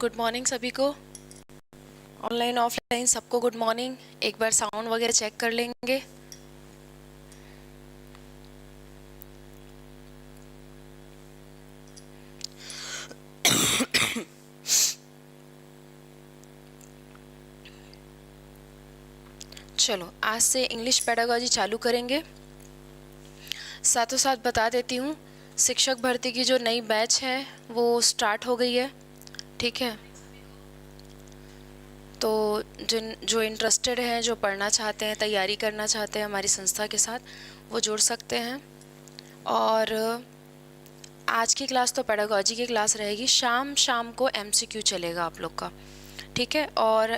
Good morning सभी को। Online offline सबको गुड मॉर्निंग। एक बार साउंड वगैरह चेक कर लेंगे। चलो आज से इंग्लिश पेडागॉजी चालू करेंगे। साथों साथ बता देती हूँ, शिक्षक भर्ती की जो नई बैच है वो स्टार्ट हो गई है। ठीक है, तो जो इंटरेस्टेड हैं, जो पढ़ना चाहते हैं, तैयारी करना चाहते हैं हमारी संस्था के साथ, वो जुड़ सकते हैं। और आज की क्लास तो पेडागॉजी की क्लास रहेगी। शाम को एमसीक्यू चलेगा आप लोग का। ठीक है, और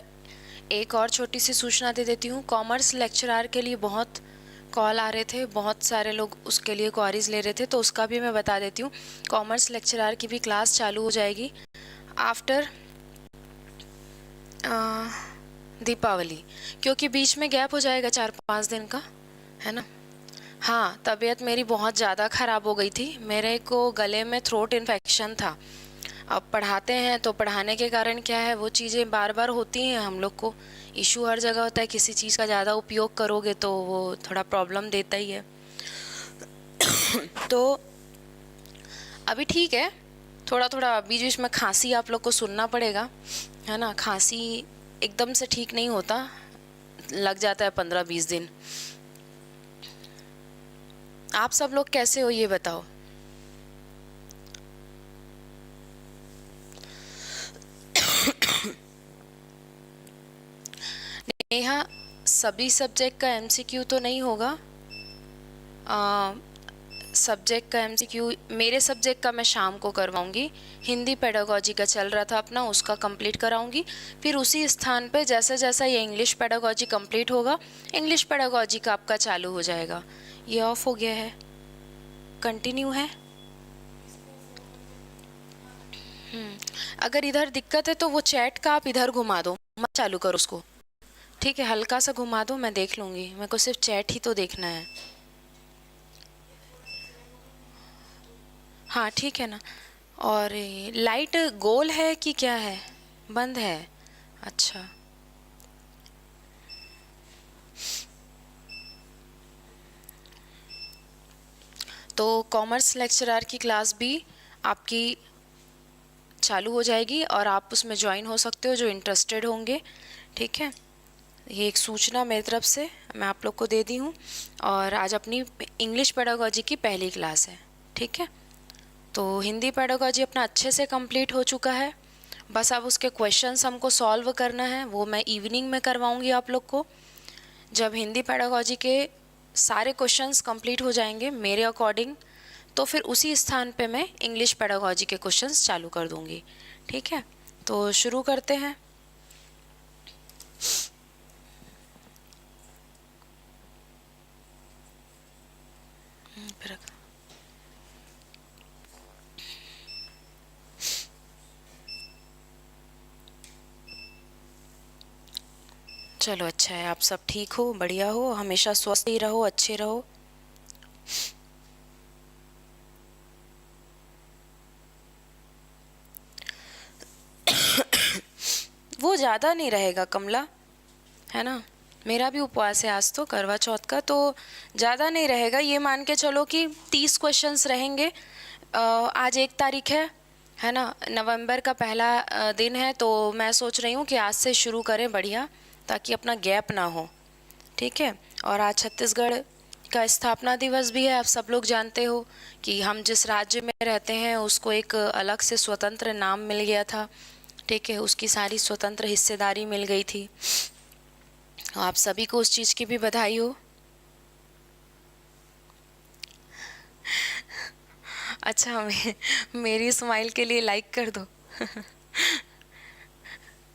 एक और छोटी सी सूचना दे देती हूँ। कॉमर्स लेक्चरार के लिए बहुत कॉल आ रहे थे, बहुत सारे लोग उसके लिए क्वारीज ले रहे थे, तो उसका भी मैं बता देती हूँ। कॉमर्स लेक्चरार की भी क्लास चालू हो जाएगी आफ्टर दीपावली, क्योंकि बीच में गैप हो जाएगा 4-5 दिन का, है ना। हाँ, तबीयत मेरी बहुत ज़्यादा ख़राब हो गई थी। मेरे को गले में थ्रोट इन्फेक्शन था। अब पढ़ाते हैं तो पढ़ाने के कारण क्या है, वो चीज़ें बार बार होती हैं। हम लोग को इशू हर जगह होता है, किसी चीज़ का ज़्यादा उपयोग करोगे तो वो थोड़ा प्रॉब्लम देता ही है। तो अभी ठीक है, थोड़ा थोड़ा बीच बीच में खांसी आप लोग को सुनना पड़ेगा, है ना। खांसी एकदम से ठीक नहीं होता, लग जाता है 15-20 दिन। आप सब लोग कैसे हो ये बताओ। नेहा, सभी सब्जेक्ट का एमसीक्यू तो नहीं होगा। सब्जेक्ट का एमसीक्यू मेरे सब्जेक्ट का मैं शाम को करवाऊंगी। हिंदी पेडागॉजी का चल रहा था अपना, उसका कंप्लीट कराऊंगी। फिर उसी स्थान पे जैसे जैसा ये इंग्लिश पेडागॉजी कंप्लीट होगा, इंग्लिश पेडागॉजी का आपका चालू हो जाएगा। ये ऑफ हो गया है, कंटिन्यू है। अगर इधर दिक्कत है तो वो चैट का आप इधर घुमा दो, मत चालू करो उसको। ठीक है, हल्का सा घुमा दो, मैं देख लूँगी। मेरे को सिर्फ चैट ही तो देखना है। हाँ ठीक है ना। और लाइट गोल है कि क्या है, बंद है? अच्छा, तो कॉमर्स लेक्चरर की क्लास भी आपकी चालू हो जाएगी और आप उसमें ज्वाइन हो सकते हो जो इंटरेस्टेड होंगे। ठीक है, ये एक सूचना मेरी तरफ से मैं आप लोग को दे दी हूँ। और आज अपनी इंग्लिश पेडागॉजी की पहली क्लास है। ठीक है, तो हिंदी पेडागॉजी अपना अच्छे से कंप्लीट हो चुका है। बस अब उसके क्वेश्चंस हमको सॉल्व करना है, वो मैं इवनिंग में करवाऊंगी आप लोग को। जब हिंदी पेडागॉजी के सारे क्वेश्चंस कंप्लीट हो जाएंगे मेरे अकॉर्डिंग, तो फिर उसी स्थान पे मैं इंग्लिश पेडागॉजी के क्वेश्चंस चालू कर दूंगी। ठीक है, तो शुरू करते हैं। चलो अच्छा है, आप सब ठीक हो, बढ़िया हो, हमेशा स्वस्थ ही रहो, अच्छे रहो। वो ज़्यादा नहीं रहेगा कमला, है ना। मेरा भी उपवास है आज तो, करवा चौथ का, तो ज़्यादा नहीं रहेगा। ये मान के चलो कि 30 क्वेश्चंस रहेंगे। आज 1 तारीख है ना। नवंबर का पहला दिन है, तो मैं सोच रही हूँ कि आज से शुरू करें, बढ़िया, ताकि अपना गैप ना हो। ठीक है, और आज छत्तीसगढ़ का स्थापना दिवस भी है। आप सब लोग जानते हो कि हम जिस राज्य में रहते हैं उसको एक अलग से स्वतंत्र नाम मिल गया था। ठीक है, उसकी सारी स्वतंत्र हिस्सेदारी मिल गई थी। आप सभी को उस चीज़ की भी बधाई हो। अच्छा, मेरी स्माइल के लिए लाइक कर दो।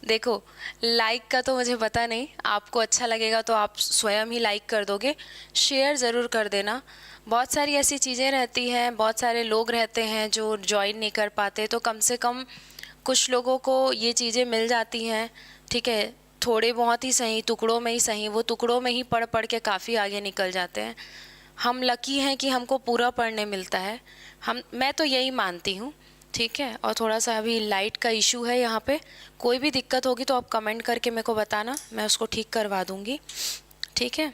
देखो, लाइक का तो मुझे पता नहीं, आपको अच्छा लगेगा तो आप स्वयं ही लाइक कर दोगे। शेयर ज़रूर कर देना। बहुत सारी ऐसी चीज़ें रहती हैं, बहुत सारे लोग रहते हैं जो ज्वाइन नहीं कर पाते, तो कम से कम कुछ लोगों को ये चीज़ें मिल जाती हैं। ठीक है, थोड़े बहुत ही सही, टुकड़ों में ही सही, वो टुकड़ों में ही पढ़ पढ़ के काफ़ी आगे निकल जाते हैं। हम लकी हैं कि हमको पूरा पढ़ने मिलता है। मैं तो यही मानती हूँ ठीक है। और थोड़ा सा अभी लाइट का इशू है यहाँ पे, कोई भी दिक्कत होगी तो आप कमेंट करके मेरे को बताना, मैं उसको ठीक करवा दूँगी। ठीक है।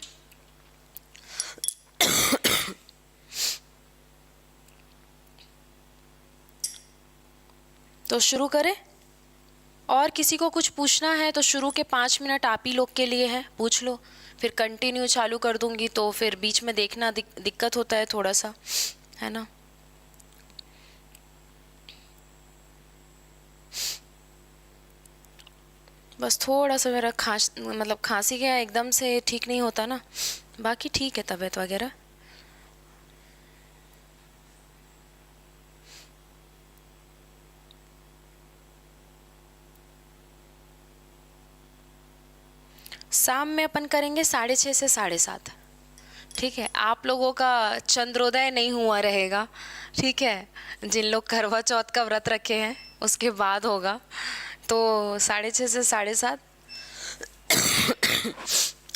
तो शुरू करें। और किसी को कुछ पूछना है तो शुरू के 5 मिनट आप ही लोग के लिए है, पूछ लो, फिर कंटिन्यू चालू कर दूंगी तो फिर बीच में देखना दिक्कत होता है थोड़ा सा, है ना। बस थोड़ा सा मेरा खांसी क्या एकदम से ठीक नहीं होता ना, बाकी ठीक है तबीयत वगैरह। शाम में अपन करेंगे 6:30 से 7:30। ठीक है। आप लोगों का चंद्रोदय नहीं हुआ रहेगा, ठीक है, जिन लोग करवा चौथ का व्रत रखे हैं उसके बाद होगा, तो 6:30 से 7:30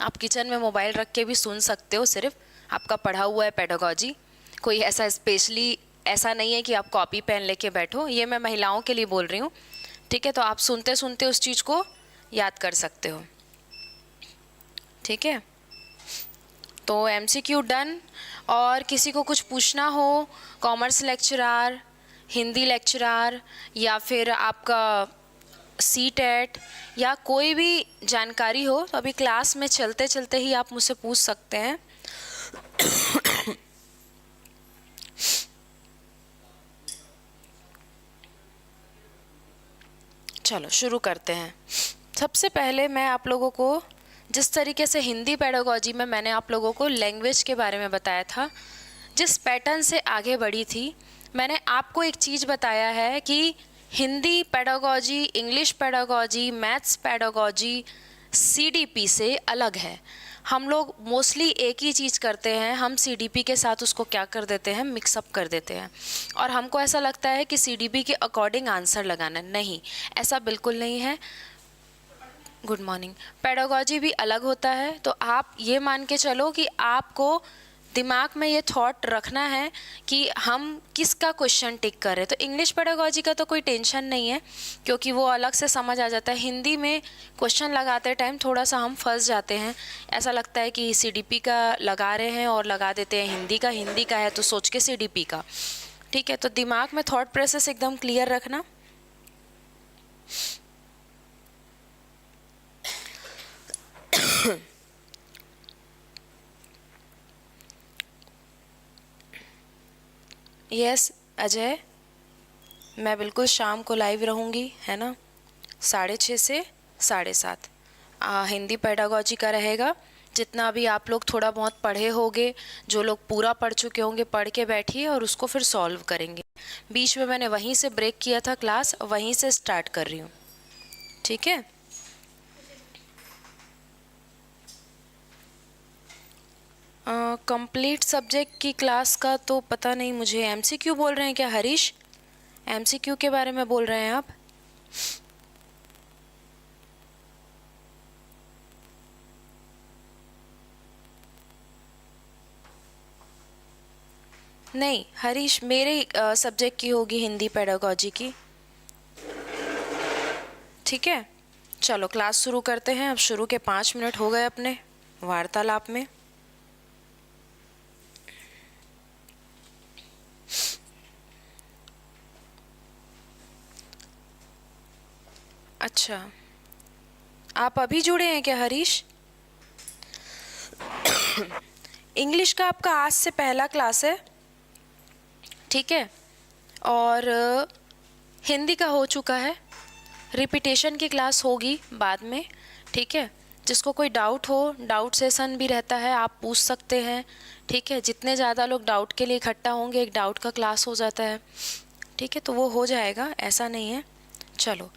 आप किचन में मोबाइल रख के भी सुन सकते हो, सिर्फ आपका पढ़ा हुआ है पेडागॉजी, कोई ऐसा स्पेशली ऐसा नहीं है कि आप कॉपी पेन लेके बैठो, ये मैं महिलाओं के लिए बोल रही हूँ। ठीक है। तो आप सुनते सुनते उस चीज़ को याद कर सकते हो। ठीक है। तो MCQ डन। और किसी को कुछ पूछना हो, कॉमर्स लेक्चरार, हिंदी लेक्चरार, या फिर आपका CTET या कोई भी जानकारी हो तो अभी क्लास में चलते चलते ही आप मुझसे पूछ सकते हैं। चलो शुरू करते हैं। सबसे पहले मैं आप लोगों को जिस तरीके से हिंदी पेडागॉजी में मैंने आप लोगों को लैंग्वेज के बारे में बताया था, जिस पैटर्न से आगे बढ़ी थी, मैंने आपको एक चीज़ बताया है कि Hindi pedagogy, English pedagogy, maths pedagogy CDP से अलग है। हम लोग मोस्टली एक ही चीज़ करते हैं, हम CDP के साथ उसको क्या कर देते हैं, मिक्सअप कर देते हैं, और हमको ऐसा लगता है कि CDP के अकॉर्डिंग आंसर लगाना। नहीं, ऐसा बिल्कुल नहीं है। Good morning. पेडागॉजी भी अलग होता है, तो आप ये मान के चलो कि आपको दिमाग में ये थॉट रखना है कि हम किसका क्वेश्चन टिक कर रहे हैं। तो इंग्लिश पेडागॉजी का तो कोई टेंशन नहीं है, क्योंकि वो अलग से समझ आ जाता है। हिंदी में क्वेश्चन लगाते टाइम थोड़ा सा हम फंस जाते हैं, ऐसा लगता है कि CDP का लगा रहे हैं और लगा देते हैं हिंदी का है तो सोच के CDP का। ठीक है। तो दिमाग में थॉट प्रोसेस एकदम क्लियर रखना। यस अजय, मैं बिल्कुल शाम को लाइव रहूँगी, है ना, 6:30 से 7:30 हिंदी पेडागॉजी का रहेगा। जितना भी आप लोग थोड़ा बहुत पढ़े होंगे, जो लोग पूरा पढ़ चुके होंगे, पढ़ के बैठिए और उसको फिर सॉल्व करेंगे। बीच में मैंने वहीं से ब्रेक किया था क्लास, वहीं से स्टार्ट कर रही हूँ। ठीक है। कंप्लीट सब्जेक्ट की क्लास का तो पता नहीं मुझे। MCQ बोल रहे हैं क्या हरीश? MCQ के बारे में बोल रहे हैं आप? नहीं हरीश, मेरे सब्जेक्ट की होगी हिंदी पेडागॉजी की। ठीक है। चलो क्लास शुरू करते हैं। अब शुरू के 5 मिनट हो गए अपने वार्तालाप में। अच्छा, आप अभी जुड़े हैं क्या हरीश? इंग्लिश का आपका आज से पहला क्लास है, ठीक है, और हिंदी का हो चुका है। रिपीटेशन की क्लास होगी बाद में, ठीक है। जिसको कोई डाउट हो, डाउट सेशन भी रहता है, आप पूछ सकते हैं, ठीक है। जितने ज़्यादा लोग डाउट के लिए इकट्ठा होंगे, एक डाउट का क्लास हो जाता है, ठीक है, तो वो हो जाएगा, ऐसा नहीं है। चलो,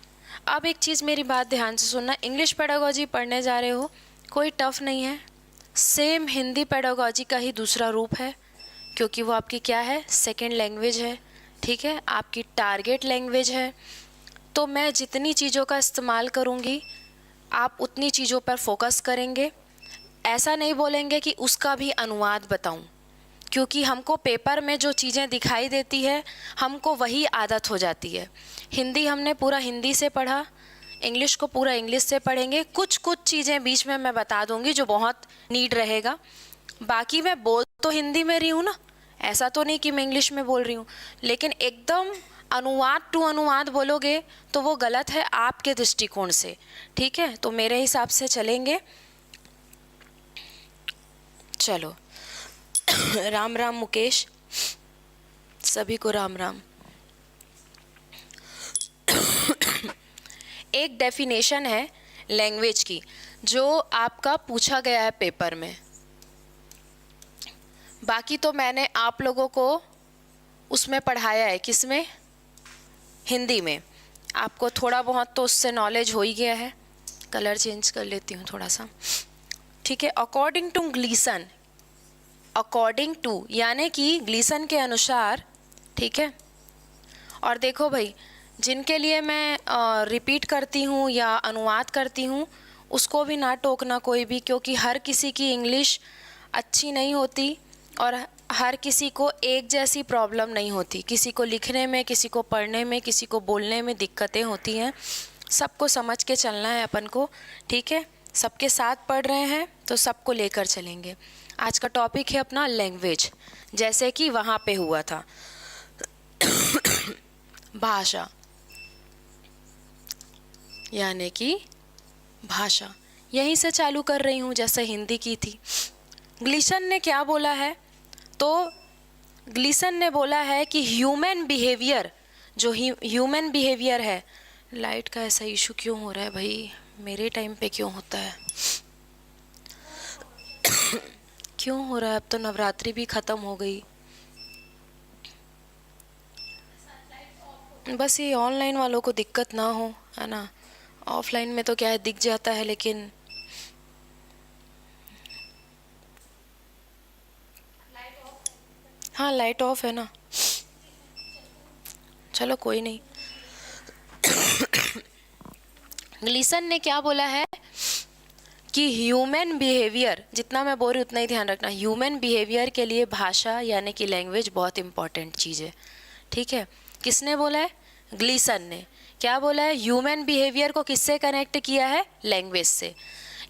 अब एक चीज़ मेरी बात ध्यान से सुनना। इंग्लिश पेडागॉजी पढ़ने जा रहे हो, कोई टफ नहीं है, सेम हिंदी पेडागॉजी का ही दूसरा रूप है, क्योंकि वो आपकी क्या है, सेकेंड लैंग्वेज है, ठीक है, आपकी टारगेट लैंग्वेज है। तो मैं जितनी चीज़ों का इस्तेमाल करूँगी, आप उतनी चीज़ों पर फोकस करेंगे। ऐसा नहीं बोलेंगे कि उसका भी अनुवाद बताऊँ, क्योंकि हमको पेपर में जो चीज़ें दिखाई देती है हमको वही आदत हो जाती है। हिंदी हमने पूरा हिंदी से पढ़ा, इंग्लिश को पूरा इंग्लिश से पढ़ेंगे, कुछ कुछ चीज़ें बीच में मैं बता दूंगी जो बहुत नीड रहेगा। बाकी मैं बोल तो हिंदी में रही हूँ ना, ऐसा तो नहीं कि मैं इंग्लिश में बोल रही हूँ, लेकिन एकदम अनुवाद टू अनुवाद बोलोगे तो वो गलत है आपके दृष्टिकोण से। ठीक है, तो मेरे हिसाब से चलेंगे। चलो राम राम मुकेश, सभी को राम राम। एक डेफिनेशन है लैंग्वेज की जो आपका पूछा गया है पेपर में, बाकी तो मैंने आप लोगों को उसमें पढ़ाया है, किसमें, हिंदी में। आपको थोड़ा बहुत तो उससे नॉलेज हो ही गया है। कलर चेंज कर लेती हूँ थोड़ा सा। ठीक है, according to Gleason, according to यानी कि ग्लीसन के अनुसार। ठीक है, और देखो भाई, जिनके लिए मैं रिपीट करती हूँ या अनुवाद करती हूँ उसको भी ना टोकना कोई भी, क्योंकि हर किसी की इंग्लिश अच्छी नहीं होती और हर किसी को एक जैसी प्रॉब्लम नहीं होती। किसी को लिखने में, किसी को पढ़ने में, किसी को बोलने में दिक्कतें होती हैं। सबको समझ के चलना है अपन को। ठीक है, सबके साथ पढ़ रहे हैं तो सबको लेकर चलेंगे। आज का टॉपिक है अपना लैंग्वेज, जैसे कि वहाँ पे हुआ था भाषा, यानी कि भाषा। यहीं से चालू कर रही हूँ जैसे हिंदी की थी। ग्लीसन ने क्या बोला है, तो ग्लीसन ने बोला है कि ह्यूमन बिहेवियर, जो ह्यूमन बिहेवियर है। लाइट का ऐसा इशू क्यों हो रहा है भाई, मेरे टाइम पे क्यों होता है क्यों हो रहा है? अब तो नवरात्रि भी ख़त्म हो गई। बस ये ऑनलाइन वालों को दिक्कत ना हो, है ना। ऑफलाइन में तो क्या है, दिख जाता है, लेकिन हाँ लाइट ऑफ है ना। चलो कोई नहीं। ग्लीसन ने क्या बोला है कि ह्यूमन बिहेवियर, जितना मैं बोल रही उतना ही ध्यान रखना, ह्यूमन बिहेवियर के लिए भाषा यानी कि लैंग्वेज बहुत इंपॉर्टेंट चीज़ है। ठीक है, किसने बोला है? ग्लीसन ने। क्या बोला है? ह्यूमन बिहेवियर को किससे कनेक्ट किया है? लैंग्वेज से।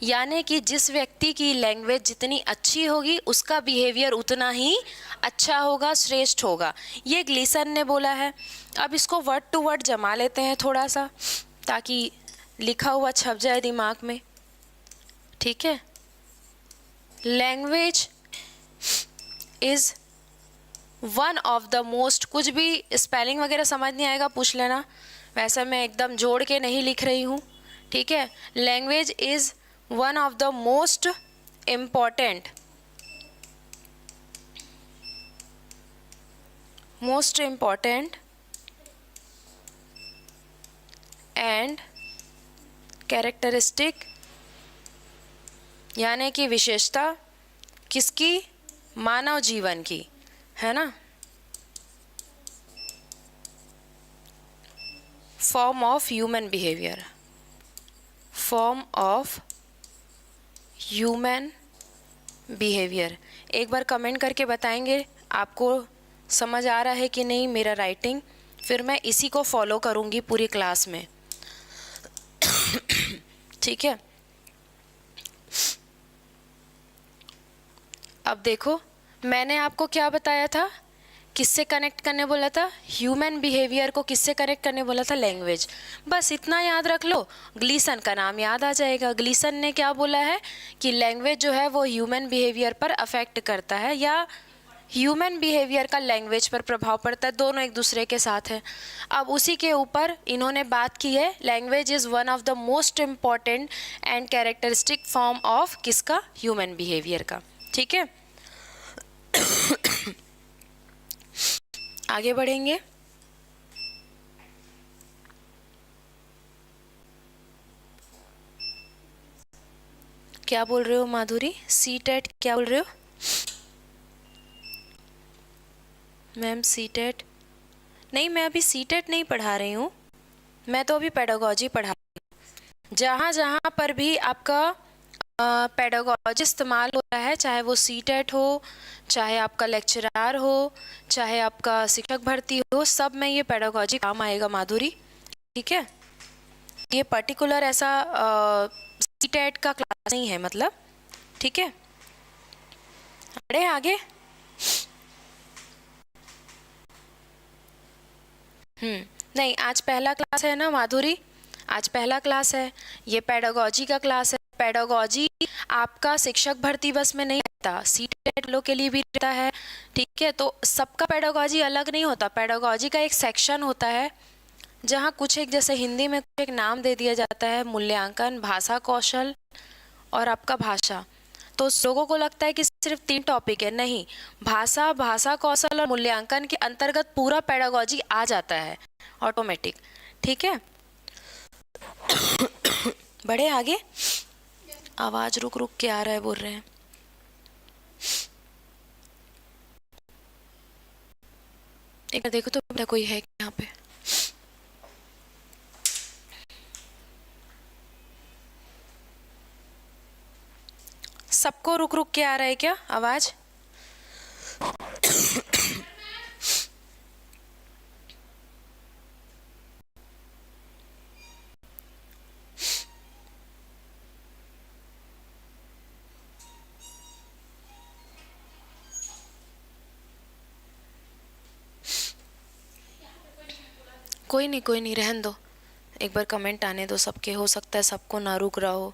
यानी कि जिस व्यक्ति की लैंग्वेज जितनी अच्छी होगी उसका बिहेवियर उतना ही अच्छा होगा, श्रेष्ठ होगा, ये ग्लीसन ने बोला है। अब इसको वर्ड टू वर्ड जमा लेते हैं थोड़ा सा, ताकि लिखा हुआ छप जाए दिमाग में। ठीक है, language is one of the most, कुछ भी स्पेलिंग वगैरह समझ नहीं आएगा पूछ लेना, वैसे मैं एकदम जोड़ के नहीं लिख रही हूँ। ठीक है, language is one of the most important and characteristic, यानी कि विशेषता किसकी? मानव जीवन की, है ना। Form of human behaviour, form of human behaviour. एक बार कमेंट करके बताएंगे आपको समझ आ रहा है कि नहीं मेरा राइटिंग, फिर मैं इसी को फॉलो करूँगी पूरी क्लास में। ठीक है, अब देखो मैंने आपको क्या बताया था, किससे कनेक्ट करने बोला था? ह्यूमन बिहेवियर को किससे कनेक्ट करने बोला था? लैंग्वेज। बस इतना याद रख लो, ग्लीसन का नाम याद आ जाएगा। ग्लीसन ने क्या बोला है कि लैंग्वेज जो है वो ह्यूमन बिहेवियर पर अफेक्ट करता है, या ह्यूमन बिहेवियर का लैंग्वेज पर प्रभाव पड़ता है, दोनों एक दूसरे के साथ है। अब उसी के ऊपर इन्होंने बात की है, language is one of the most important and characteristic form of किसका? ह्यूमन बिहेवियर का। ठीक है, आगे बढ़ेंगे। क्या बोल रहे हो माधुरी? सीटेट क्या बोल रहे हो मैम? सीटेट नहीं, मैं अभी सीटेट नहीं पढ़ा रही हूँ, मैं तो अभी पेडागोजी पढ़ा रही हूँ। जहाँ जहाँ पर भी आपका पेडागोजी इस्तेमाल हो रहा है, चाहे वो सीटेट हो, चाहे आपका लेक्चरार हो, चाहे आपका शिक्षक भर्ती हो, सब में ये पेडागोजी काम आएगा माधुरी। ठीक है, ये पर्टिकुलर ऐसा सीटेट का क्लास नहीं है मतलब। ठीक है, बढ़े आगे। नहीं, आज पहला क्लास है ना माधुरी, आज पहला क्लास है, ये पेडागोजी का क्लास है। पेडागोजी आपका शिक्षक भर्ती बस में नहीं रहता, सीटेट वालों के लिए भी रहता है। ठीक है, तो सबका पेडागोजी अलग नहीं होता। पेडागोजी का एक सेक्शन होता है जहाँ कुछ एक, जैसे हिंदी में कुछ एक नाम दे दिया जाता है, मूल्यांकन, भाषा कौशल और आपका भाषा। तो लोगों को लगता है कि सिर्फ 3 टॉपिक है, नहीं, भाषा, भाषा कौशल और मूल्यांकन के अंतर्गत पूरा पेडागोजी आ जाता है ऑटोमेटिक। ठीक है, बढ़े आगे। आवाज रुक रुक के आ रहा है, बोल रहे हैं। एक बार देखो तो बेटा कोई है यहाँ पे। सबको रुक रुक के आ रहा है क्या आवाज? कोई नहीं, कोई नहीं, रहन दो, एक बार कमेंट आने दो सबके, हो सकता है सबको ना रुक रहा हो,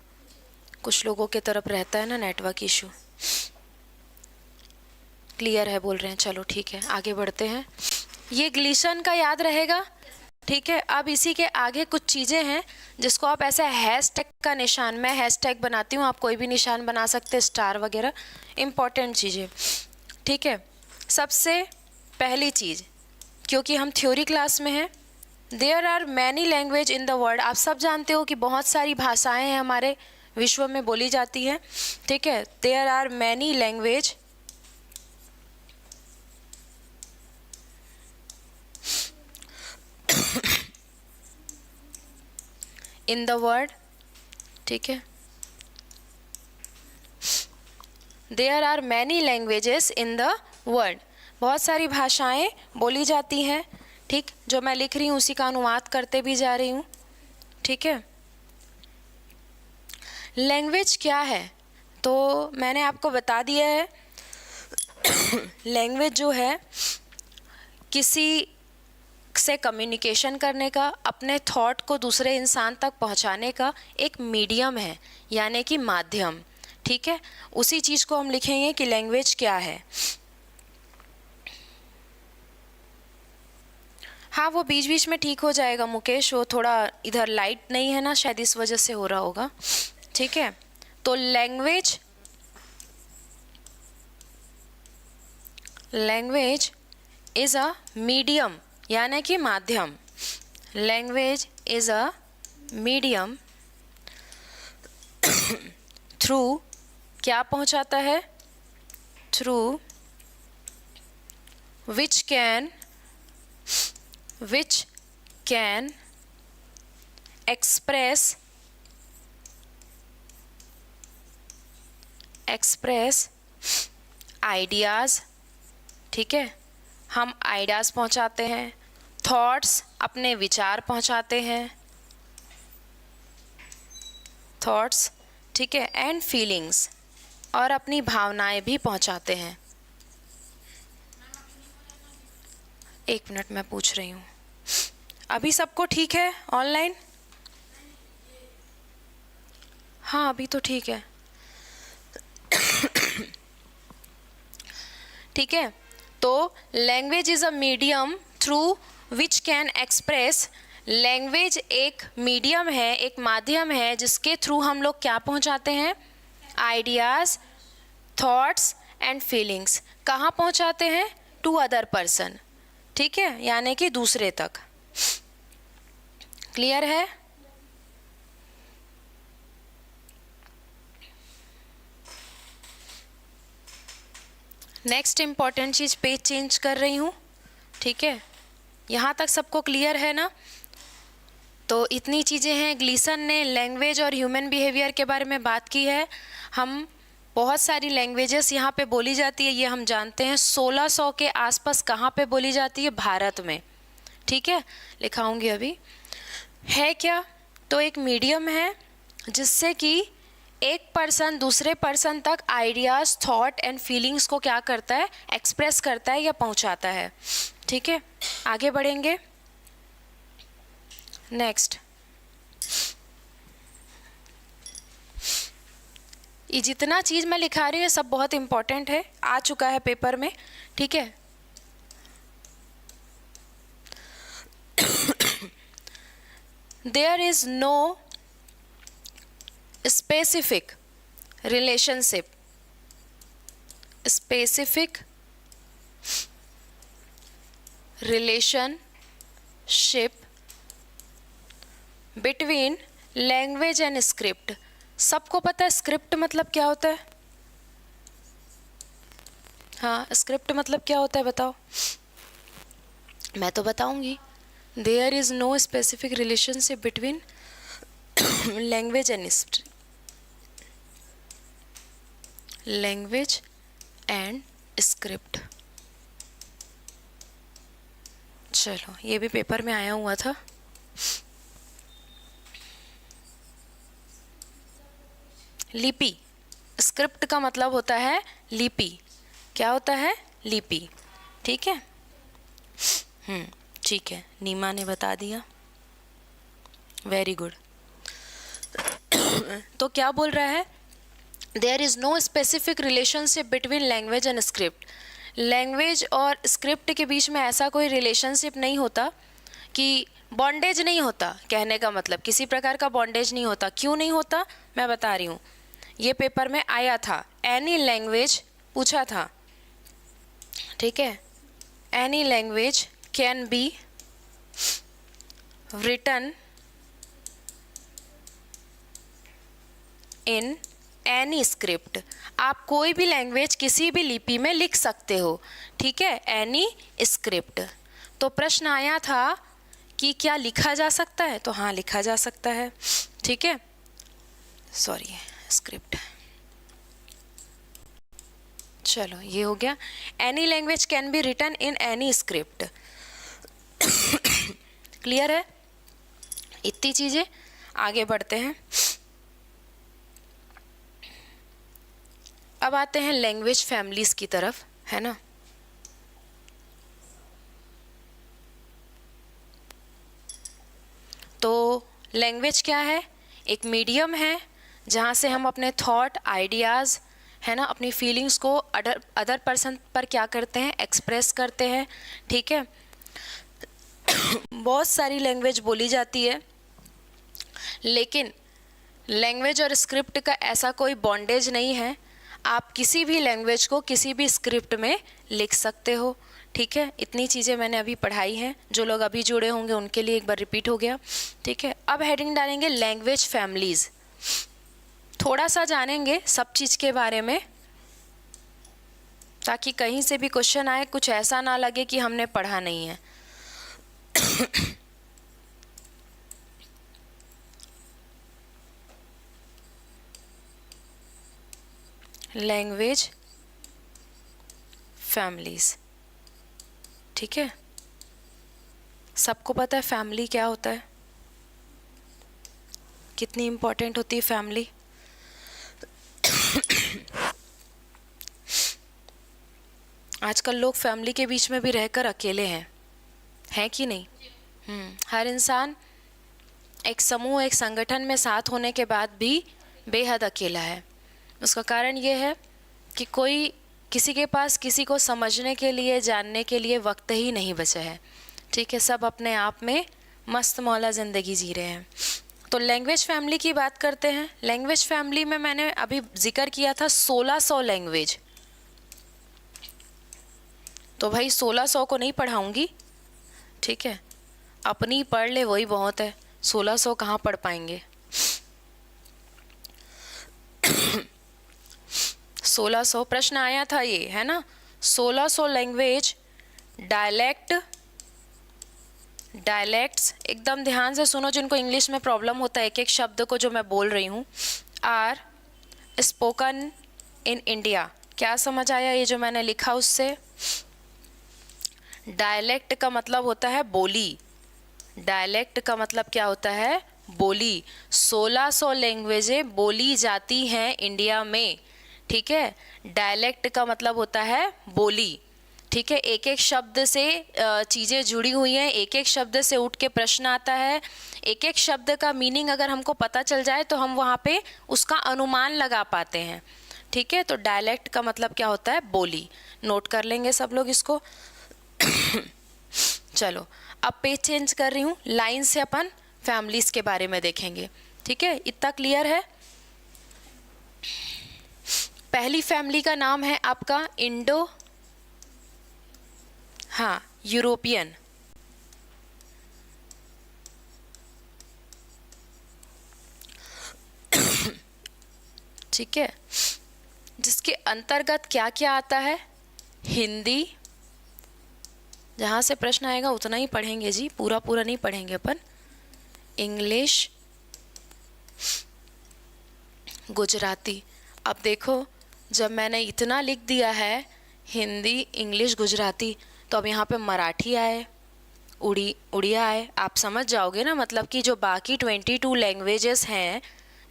कुछ लोगों के तरफ रहता है ना नेटवर्क इशू। क्लियर है बोल रहे हैं, चलो ठीक है, आगे बढ़ते हैं। ये ग्लीशन का याद रहेगा। ठीक है, अब इसी के आगे कुछ चीज़ें हैं जिसको आप ऐसे हैशटैग का निशान, मैं हैशटैग बनाती हूँ, आप कोई भी निशान बना सकते, स्टार वगैरह, इम्पॉर्टेंट चीज़ें। ठीक है, सबसे पहली चीज़, क्योंकि हम थ्योरी क्लास में हैं, there are many language in the world. आप सब जानते हो कि बहुत सारी भाषाएं हैं हमारे विश्व में बोली जाती हैं। ठीक है, there are many language in the world. ठीक है, there are many languages in the world, बहुत सारी भाषाएं बोली जाती हैं। ठीक, जो मैं लिख रही हूँ उसी का अनुवाद करते भी जा रही हूँ। ठीक है, लैंग्वेज क्या है तो मैंने आपको बता दिया है। लैंग्वेज जो है किसी से कम्युनिकेशन करने का, अपने थॉट को दूसरे इंसान तक पहुंचाने का एक मीडियम है, यानी कि माध्यम। ठीक है, उसी चीज़ को हम लिखेंगे कि लैंग्वेज क्या है। हाँ, वो बीच बीच में ठीक हो जाएगा मुकेश, वो थोड़ा इधर लाइट नहीं है ना, शायद इस वजह से हो रहा होगा। ठीक है, तो लैंग्वेज इज अ मीडियम, यानी कि माध्यम। Language is a medium through, क्या पहुंचाता है, through which can express ideas. ठीक है, हम आइडियाज़ पहुंचाते हैं, थॉट्स, अपने विचार पहुंचाते हैं, थॉट्स। ठीक है, एंड फीलिंग्स, और अपनी भावनाएं भी पहुंचाते हैं। एक मिनट, मैं पूछ रही हूँ, अभी सबको ठीक है ऑनलाइन? हाँ, अभी तो ठीक है। ठीक है, तो language is a medium through which can express. Language एक मीडियम है, एक माध्यम है जिसके थ्रू हम लोग क्या पहुंचाते हैं, आइडियाज़, थॉट्स एंड फीलिंग्स। कहाँ पहुंचाते हैं, टू अदर पर्सन। ठीक है, यानी कि दूसरे तक। क्लियर है? नेक्स्ट इम्पॉर्टेंट चीज़, पेज चेंज कर रही हूँ। ठीक है, यहाँ तक सबको क्लियर है ना? तो इतनी चीज़ें हैं। ग्लीसन ने लैंग्वेज और ह्यूमन बिहेवियर के बारे में बात की है। हम बहुत सारी लैंग्वेजेस यहाँ पे बोली जाती है, ये हम जानते हैं। 1600 के आसपास कहाँ पे बोली जाती है? भारत में। ठीक है, लिखाऊंगी अभी। है क्या? तो एक मीडियम है जिससे कि एक पर्सन दूसरे पर्सन तक आइडियाज़, थॉट एंड फीलिंग्स को क्या करता है? एक्सप्रेस करता है या पहुँचाता है। ठीक है, आगे बढ़ेंगे। नेक्स्ट, ये जितना चीज़ मैं लिखा रही हूँ सब बहुत इम्पॉर्टेंट है, आ चुका है पेपर में। ठीक है, there is no specific relationship, specific relationship between language and script. सबको पता है स्क्रिप्ट मतलब क्या होता है? हाँ, स्क्रिप्ट मतलब क्या होता है बताओ? मैं तो बताऊंगी। There is no specific relationship between language and script. चलो, ये भी पेपर में आया हुआ था। लिपि, स्क्रिप्ट का मतलब होता है लिपि। क्या होता है? लिपि। ठीक है, ठीक है, नीमा ने बता दिया, वेरी गुड। तो क्या बोल रहा है? There is no specific relationship between language and script. Language और स्क्रिप्ट के बीच में ऐसा कोई रिलेशनशिप नहीं होता कि बॉन्डेज नहीं होता। कहने का मतलब किसी प्रकार का बॉन्डेज नहीं होता। क्यों नहीं होता? मैं बता रही हूँ, ये पेपर में आया था। एनी लैंग्वेज पूछा था। ठीक है, any language can B written in any script। आप कोई भी लैंग्वेज किसी भी लिपि में लिख सकते हो। ठीक है, एनी स्क्रिप्ट। तो प्रश्न आया था कि क्या लिखा जा सकता है? तो हाँ, लिखा जा सकता है। ठीक है, सॉरी, स्क्रिप्ट। चलो, ये हो गया। Any language can be written in any script. Clear है? इतनी चीज़ें। आगे बढ़ते हैं। अब आते हैं लैंग्वेज फैमिलीज की तरफ, है ना। तो लैंग्वेज क्या है? एक मीडियम है जहाँ से हम अपने थॉट, आइडियाज़, है ना, अपनी फीलिंग्स को अदर पर्सन पर क्या करते हैं? एक्सप्रेस करते हैं। ठीक है, बहुत सारी लैंग्वेज बोली जाती है, लेकिन लैंग्वेज और स्क्रिप्ट का ऐसा कोई बॉन्डेज नहीं है। आप किसी भी लैंग्वेज को किसी भी स्क्रिप्ट में लिख सकते हो। ठीक है, इतनी चीज़ें मैंने अभी पढ़ाई हैं। जो लोग अभी जुड़े होंगे उनके लिए एक बार रिपीट हो गया। ठीक है, अब हेडिंग डालेंगे लैंग्वेज फैमिलीज़। थोड़ा सा जानेंगे सब चीज़ के बारे में, ताकि कहीं से भी क्वेश्चन आए कुछ ऐसा ना लगे कि हमने पढ़ा नहीं है। Language families. ठीक है, सबको पता है फैमिली क्या होता है, कितनी इम्पोर्टेंट होती है फैमिली। आजकल लोग फैमिली के बीच में भी रहकर अकेले हैं कि नहीं? हर इंसान एक समूह, एक संगठन में साथ होने के बाद भी बेहद अकेला है। उसका कारण ये है कि कोई किसी के पास किसी को समझने के लिए, जानने के लिए वक्त ही नहीं बचा है। ठीक है, सब अपने आप में मस्त मौला ज़िंदगी जी रहे हैं। तो लैंग्वेज फैमिली की बात करते हैं। लैंग्वेज फैमिली में मैंने अभी जिक्र किया था 1600 लैंग्वेज। तो भाई 1600 को नहीं पढ़ाऊँगी। ठीक है, अपनी पढ़ ले वही बहुत है, 1600 कहाँ पढ़ पाएंगे। 1600 प्रश्न आया था ये, है ना। 1600 लैंग्वेज डायलेक्ट्स, एकदम ध्यान से सुनो, जिनको इंग्लिश में प्रॉब्लम होता है एक एक शब्द को जो मैं बोल रही हूँ, आर स्पोकन इन इंडिया। क्या समझ आया ये जो मैंने लिखा उससे? डायलेक्ट का मतलब होता है बोली। डायलेक्ट का मतलब क्या होता है? बोली। 1600 लैंग्वेजें बोली जाती हैं इंडिया में, ठीक है। डायलेक्ट का मतलब होता है बोली, ठीक है। एक एक शब्द से चीज़ें जुड़ी हुई हैं, एक एक शब्द से उठ के प्रश्न आता है, एक एक शब्द का मीनिंग अगर हमको पता चल जाए तो हम वहाँ पे उसका अनुमान लगा पाते हैं, ठीक है। तो डायलेक्ट का मतलब क्या होता है? बोली। नोट कर लेंगे सब लोग इसको। चलो अब पेज चेंज कर रही हूँ, लाइन से अपन फैमिलीज के बारे में देखेंगे, ठीक है। इतना क्लियर है? पहली फैमिली का नाम है आपका इंडो, हाँ, यूरोपियन, ठीक है। जिसके अंतर्गत क्या क्या आता है? हिंदी, जहाँ से प्रश्न आएगा उतना ही पढ़ेंगे जी, पूरा पूरा नहीं पढ़ेंगे अपन। इंग्लिश, गुजराती। अब देखो, जब मैंने इतना लिख दिया है हिंदी, इंग्लिश, गुजराती, तो अब यहाँ पे मराठी आए, उड़िया आए, आप समझ जाओगे ना। मतलब कि जो बाकी 22 लैंग्वेजेस हैं,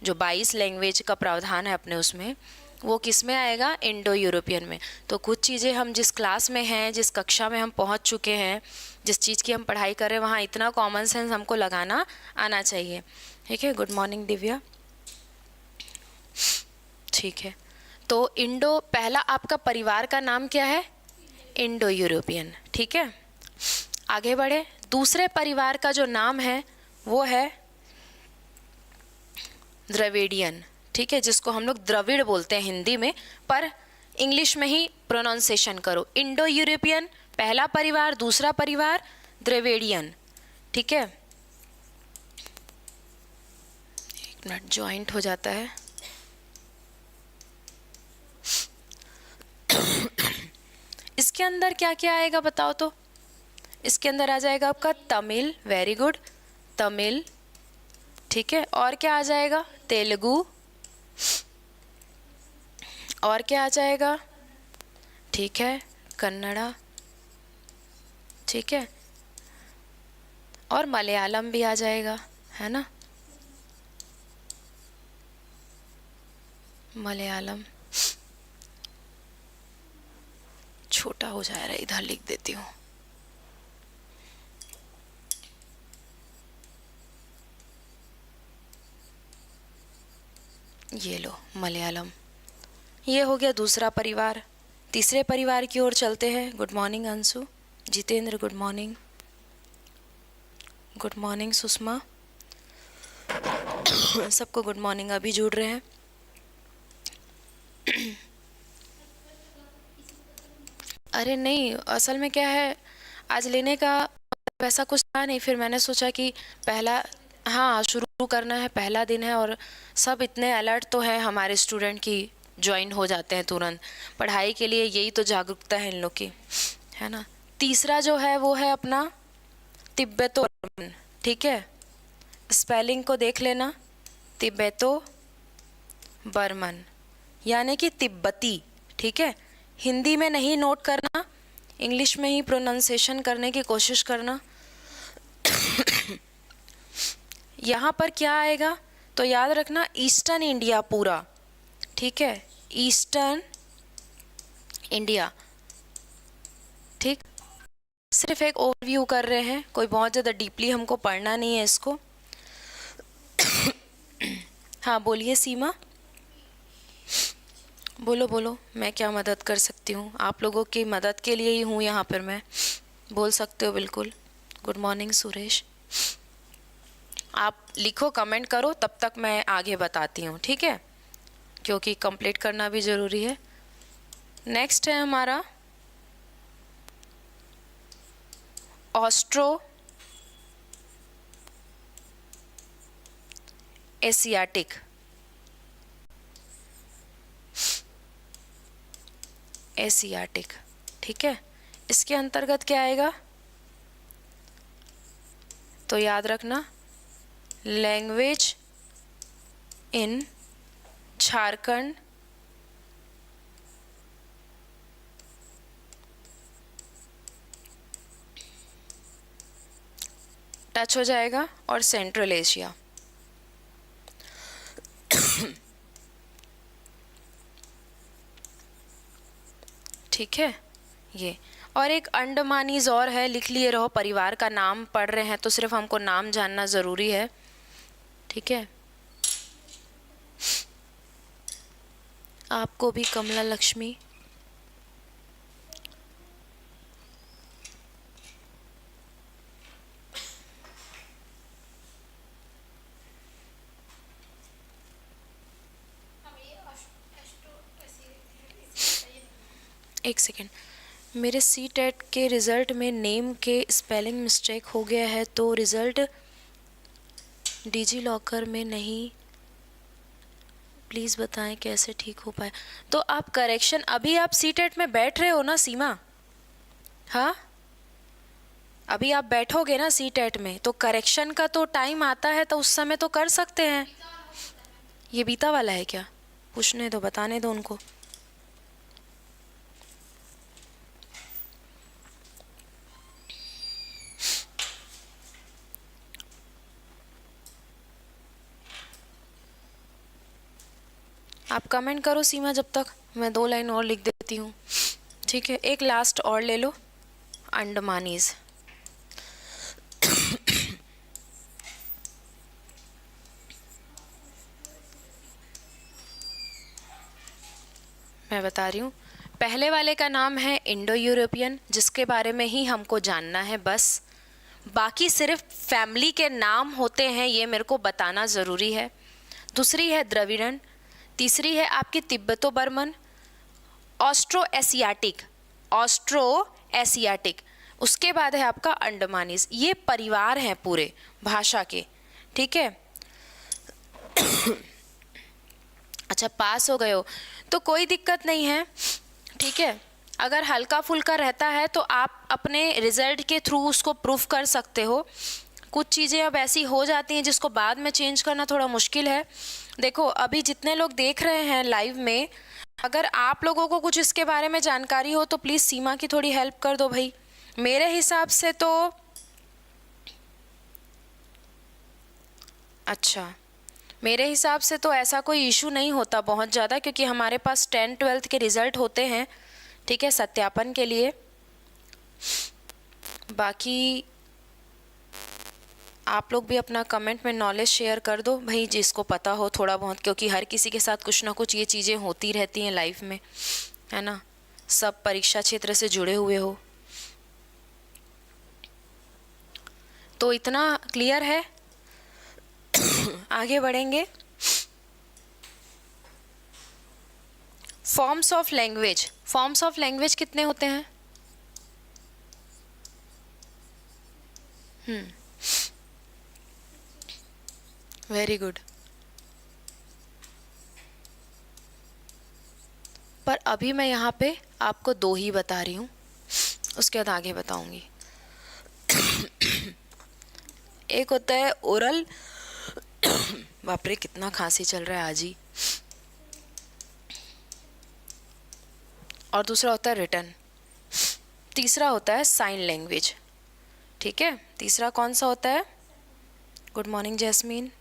जो 22 लैंग्वेज का प्रावधान है अपने उसमें, वो किस में आएगा? इंडो यूरोपियन में। तो कुछ चीज़ें हम जिस क्लास में हैं, जिस कक्षा में हम पहुंच चुके हैं, जिस चीज़ की हम पढ़ाई कर रहे हैं, वहाँ इतना कॉमन सेंस हमको लगाना आना चाहिए, ठीक है। गुड मॉर्निंग दिव्या, ठीक है। तो इंडो, पहला आपका परिवार का नाम क्या है? इंडो यूरोपियन, ठीक है। आगे बढ़े, दूसरे परिवार का जो नाम है वो है द्रविडियन, ठीक है, जिसको हम लोग द्रविड़ बोलते हैं हिंदी में, पर इंग्लिश में ही प्रोनाउंसिएशन करो। इंडो यूरोपियन पहला परिवार, दूसरा परिवार द्रविडियन, ठीक है। एक मिनट, ज्वाइंट हो जाता है। इसके अंदर क्या क्या आएगा बताओ तो? इसके अंदर आ जाएगा आपका तमिल, वेरी गुड, तमिल, ठीक है। और क्या आ जाएगा? तेलुगु। और क्या आ जाएगा? ठीक है, कन्नड़ा, ठीक है। और मलयालम भी आ जाएगा, है ना, मलयालम। छोटा हो जा रहा है, इधर लिख देती हूँ। ये लो, मलयालम। ये हो गया दूसरा परिवार। तीसरे परिवार की ओर चलते हैं। Good morning Anshu, Jitendra good morning, good morning Sushma, सबको गुड मॉर्निंग। अभी जुड़ रहे हैं। अरे नहीं, असल में क्या है, आज लेने का वैसा कुछ था नहीं, फिर मैंने सोचा कि पहला, हाँ, शुरू करना है, पहला दिन है और सब इतने अलर्ट तो है हमारे स्टूडेंट की, ज्वाइन हो जाते हैं तुरंत पढ़ाई के लिए। यही तो जागरूकता है इन लोग की, है ना। तीसरा जो है वो है अपना तिब्बतो बर्मन, ठीक है। स्पेलिंग को देख लेना, तिब्बतो बर्मन यानी कि तिब्बती, ठीक है। हिंदी में नहीं नोट करना, इंग्लिश में ही प्रोनाउंसिएशन करने की कोशिश करना। यहाँ पर क्या आएगा तो याद रखना, ईस्टर्न इंडिया पूरा, ठीक है, ईस्टर्न इंडिया, ठीक। सिर्फ एक ओवरव्यू कर रहे हैं, कोई बहुत ज़्यादा डीपली हमको पढ़ना नहीं है इसको। हाँ बोलिए सीमा, बोलो बोलो, मैं क्या मदद कर सकती हूँ? आप लोगों की मदद के लिए ही हूँ यहाँ पर मैं, बोल सकते हो बिल्कुल। Good morning Suresh. आप लिखो, कमेंट करो, तब तक मैं आगे बताती हूँ, ठीक है, क्योंकि कंप्लीट करना भी ज़रूरी है। नेक्स्ट है हमारा ऑस्ट्रो एशियाटिक, एशियाटिक, ठीक है। इसके अंतर्गत क्या आएगा? तो याद रखना लैंग्वेज इन झारखंड टच हो जाएगा और सेंट्रल एशिया। ठीक है ये। और एक अंडमानीज और है, लिख लिए रहो, परिवार का नाम पढ़ रहे हैं तो सिर्फ हमको नाम जानना ज़रूरी है। ठीक है, आपको भी कमला लक्ष्मी। एक सेकेंड, मेरे सी टेट के रिज़ल्ट में नेम के स्पेलिंग मिस्टेक हो गया है तो रिज़ल्ट डिजी लॉकर में नहीं, प्लीज़ बताएं कैसे ठीक हो पाए। तो आप करेक्शन, अभी आप सी टेट में बैठ रहे हो ना सीमा? हाँ, अभी आप बैठोगे ना सी टेट में, तो करेक्शन का तो टाइम आता है तो उस समय तो कर सकते हैं। ये बीता वाला है क्या? पूछने दो, बताने दो उनको। आप कमेंट करो सीमा, जब तक मैं 2 लाइन और लिख देती हूँ। ठीक है, एक लास्ट और ले लो, अंडमानीज। मैं बता रही हूँ, पहले वाले का नाम है इंडो यूरोपियन, जिसके बारे में ही हमको जानना है बस। बाकी सिर्फ फैमिली के नाम होते हैं, ये मेरे को बताना ज़रूरी है। दूसरी है द्रविड़न, तीसरी है आपकी तिब्बतो बर्मन, ऑस्ट्रो एशियाटिक, उसके बाद है आपका अंडमानीज। ये परिवार हैं पूरे भाषा के। ठीक है, अच्छा पास हो गए हो तो कोई दिक्कत नहीं है। ठीक है, अगर हल्का फुल्का रहता है तो आप अपने रिजल्ट के थ्रू उसको प्रूफ कर सकते हो। कुछ चीज़ें अब ऐसी हो जाती हैं जिसको बाद में चेंज करना थोड़ा मुश्किल है। देखो अभी जितने लोग देख रहे हैं लाइव में, अगर आप लोगों को कुछ इसके बारे में जानकारी हो तो प्लीज़ सीमा की थोड़ी हेल्प कर दो भाई। मेरे हिसाब से तो अच्छा, मेरे हिसाब से तो ऐसा कोई इशू नहीं होता बहुत ज़्यादा, क्योंकि हमारे पास 10th-12th के रिज़ल्ट होते हैं। ठीक है, सत्यापन के लिए। बाकी आप लोग भी अपना कमेंट में नॉलेज शेयर कर दो भाई, जिसको पता हो थोड़ा बहुत, क्योंकि हर किसी के साथ कुछ ना कुछ ये चीज़ें होती रहती हैं लाइफ में, है ना। सब परीक्षा क्षेत्र से जुड़े हुए हो तो इतना क्लियर है। आगे बढ़ेंगे। Forms of language, forms of language कितने होते हैं? Very good. पर अभी मैं यहाँ पे आपको 2 ही बता रही हूँ, उसके बाद आगे बताऊंगी। एक होता है ओरल, बाप रे कितना खांसी चल रहा है आज ही, और दूसरा होता है रिटन, तीसरा होता है साइन लैंग्वेज। ठीक है, तीसरा कौन सा होता है? Good morning jasmine.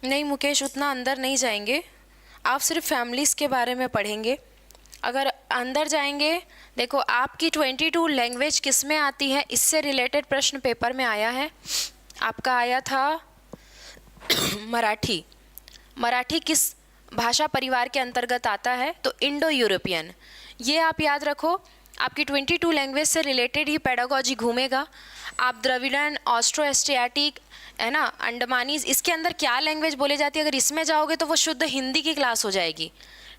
नहीं मुकेश, उतना अंदर नहीं जाएंगे, आप सिर्फ फैमिलीज़ के बारे में पढ़ेंगे। अगर अंदर जाएंगे, देखो आपकी 22 लैंग्वेज किस में आती है, इससे रिलेटेड प्रश्न पेपर में आया है। आपका आया था मराठी। मराठी किस भाषा परिवार के अंतर्गत आता है? तो इंडो यूरोपियन। ये आप याद रखो, आपकी 22 लैंग्वेज से रिलेटेड ही पेडागोजी घूमेगा। आप द्रविड़न, ऑस्ट्रो एशियाटिक, है ना, अंडमानीज, इसके अंदर क्या लैंग्वेज बोले जाती है, अगर इसमें जाओगे तो वो शुद्ध हिंदी की क्लास हो जाएगी।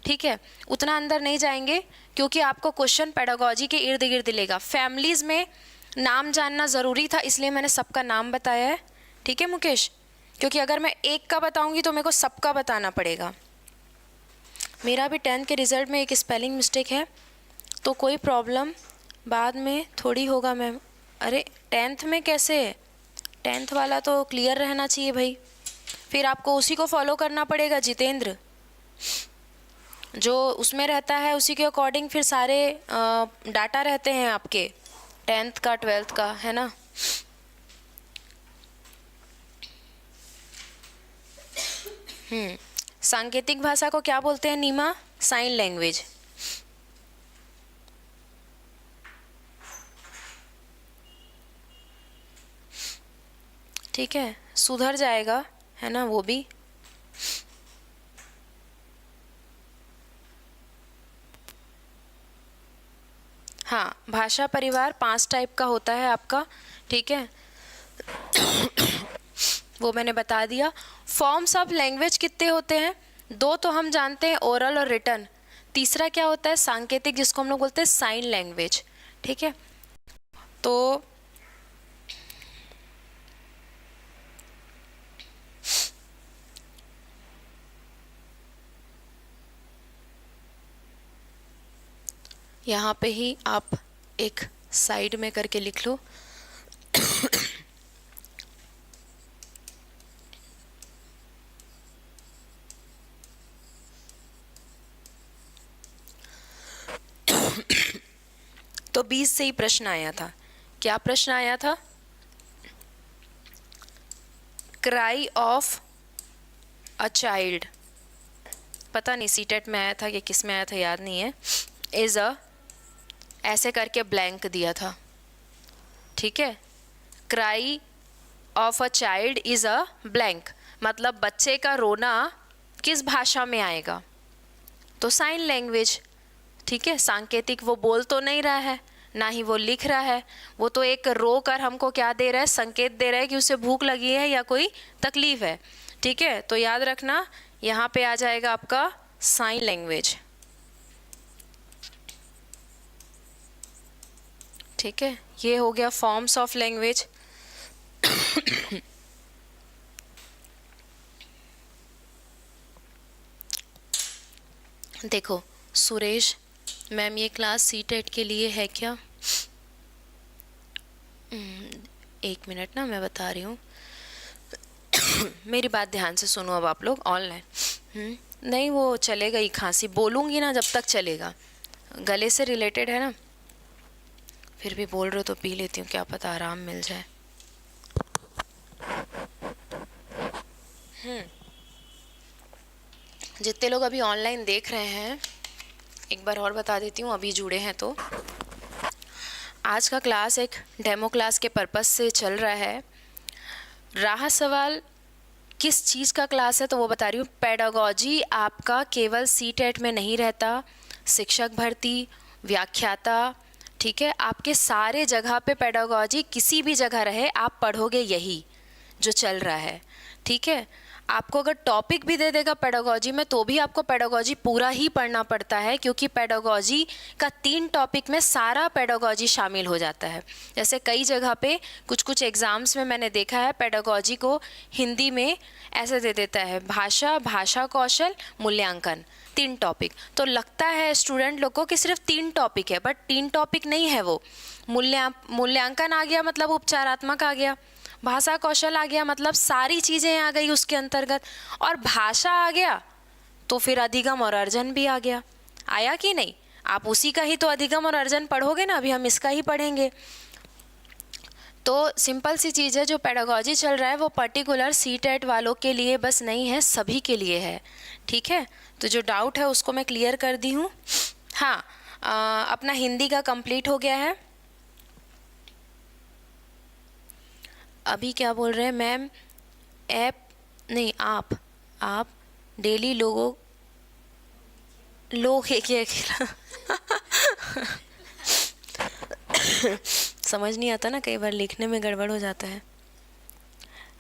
ठीक है, उतना अंदर नहीं जाएंगे क्योंकि आपको क्वेश्चन पेडागोजी के इर्द गिर्द लेगा। फैमिलीज़ में नाम जानना ज़रूरी था, इसलिए मैंने सबका नाम बताया है। ठीक है मुकेश, क्योंकि अगर मैं एक का बताऊंगी तो मेरे को सबका बताना पड़ेगा। मेरा भी 10th के रिज़ल्ट में एक स्पेलिंग मिस्टेक है तो कोई प्रॉब्लम बाद में थोड़ी होगा मैम। अरे 10th में कैसे, 10th वाला तो क्लियर रहना चाहिए भाई। फिर आपको उसी को फॉलो करना पड़ेगा जितेंद्र, जो उसमें रहता है उसी के अकॉर्डिंग फिर सारे डाटा रहते हैं आपके 10th का 12th का, है ना। सांकेतिक भाषा को क्या बोलते हैं नीमा? Sign language. ठीक है, सुधर जाएगा, है ना वो भी। हाँ, भाषा परिवार 5 टाइप का होता है आपका, ठीक है। वो मैंने बता दिया। फॉर्म्स ऑफ लैंग्वेज कितने होते हैं? 2 तो हम जानते हैं, ओरल और रिटन। तीसरा क्या होता है? सांकेतिक, जिसको हम लोग बोलते हैं साइन लैंग्वेज, ठीक है। तो यहाँ पे ही आप एक साइड में करके लिख लो। तो 20 से ही प्रश्न आया था। क्या प्रश्न आया था? क्राई ऑफ अ चाइल्ड, पता नहीं सीटेट में आया था कि किस में आया था, याद नहीं है। इज अ, ऐसे करके ब्लैंक दिया था, ठीक है। Cry of a child is a blank, मतलब बच्चे का रोना किस भाषा में आएगा? तो साइन लैंग्वेज, ठीक है। सांकेतिक वो बोल तो नहीं रहा है, ना ही वो लिख रहा है, वो तो एक रो कर हमको क्या दे रहा है? संकेत दे रहा है कि उसे भूख लगी है या कोई तकलीफ है, ठीक है। तो याद रखना, यहाँ पे आ जाएगा आपका साइन लैंग्वेज, ठीक है। ये हो गया फॉर्म्स ऑफ लैंग्वेज। देखो सुरेश मैम, ये क्लास सीटेट के लिए है क्या? 1 मिनट ना, मैं बता रही हूँ। मेरी बात ध्यान से सुनो अब आप लोग ऑनलाइन। नहीं वो चलेगा ही, खांसी बोलूँगी ना जब तक चलेगा, गले से रिलेटेड है ना। फिर भी बोल रहे हो तो पी लेती हूँ, क्या पता आराम मिल जाए। जितने लोग अभी ऑनलाइन देख रहे हैं, एक बार और बता देती हूँ, अभी जुड़े हैं तो आज का क्लास एक डेमो क्लास के पर्पस से चल रहा है। रहा सवाल किस चीज़ का क्लास है, तो वो बता रही हूँ। पेडागोजी आपका केवल सीटेट में नहीं रहता, शिक्षक भर्ती, व्याख्याता, ठीक है, आपके सारे जगह पे पेडागोजी किसी भी जगह रहे आप पढ़ोगे यही जो चल रहा है, ठीक है। आपको अगर टॉपिक भी दे देगा पेडागोजी में तो भी आपको पेडागोजी पूरा ही पढ़ना पड़ता है, क्योंकि पेडागोजी का 3 टॉपिक में सारा पेडागोजी शामिल हो जाता है। जैसे कई जगह पे कुछ कुछ एग्ज़ाम्स में मैंने देखा है पेडागोजी को हिंदी में ऐसे दे देता है, भाषा, भाषा कौशल, मूल्यांकन, 3 टॉपिक। तो लगता है स्टूडेंट लोग को कि सिर्फ 3 टॉपिक है, बट 3 टॉपिक नहीं है वो। मूल्यांकन आ गया मतलब उपचारात्मक आ गया, भाषा कौशल आ गया मतलब सारी चीज़ें आ गई उसके अंतर्गत, और भाषा आ गया तो फिर अधिगम और अर्जन भी आ गया। आया कि नहीं? आप उसी का ही तो अधिगम और अर्जन पढ़ोगे ना, अभी हम इसका ही पढ़ेंगे। तो सिंपल सी चीज़ है, जो पेडागोजी चल रहा है वो पर्टिकुलर सीटेट वालों के लिए बस नहीं है, सभी के लिए है, ठीक है। तो जो डाउट है उसको मैं क्लियर कर दी हूँ। हाँ, अपना हिंदी का कंप्लीट हो गया है। अभी क्या बोल रहे हैं मैम? ऐप नहीं, आप डेली लोगों लोग एक समझ नहीं आता ना, कई बार लिखने में गड़बड़ हो जाता है।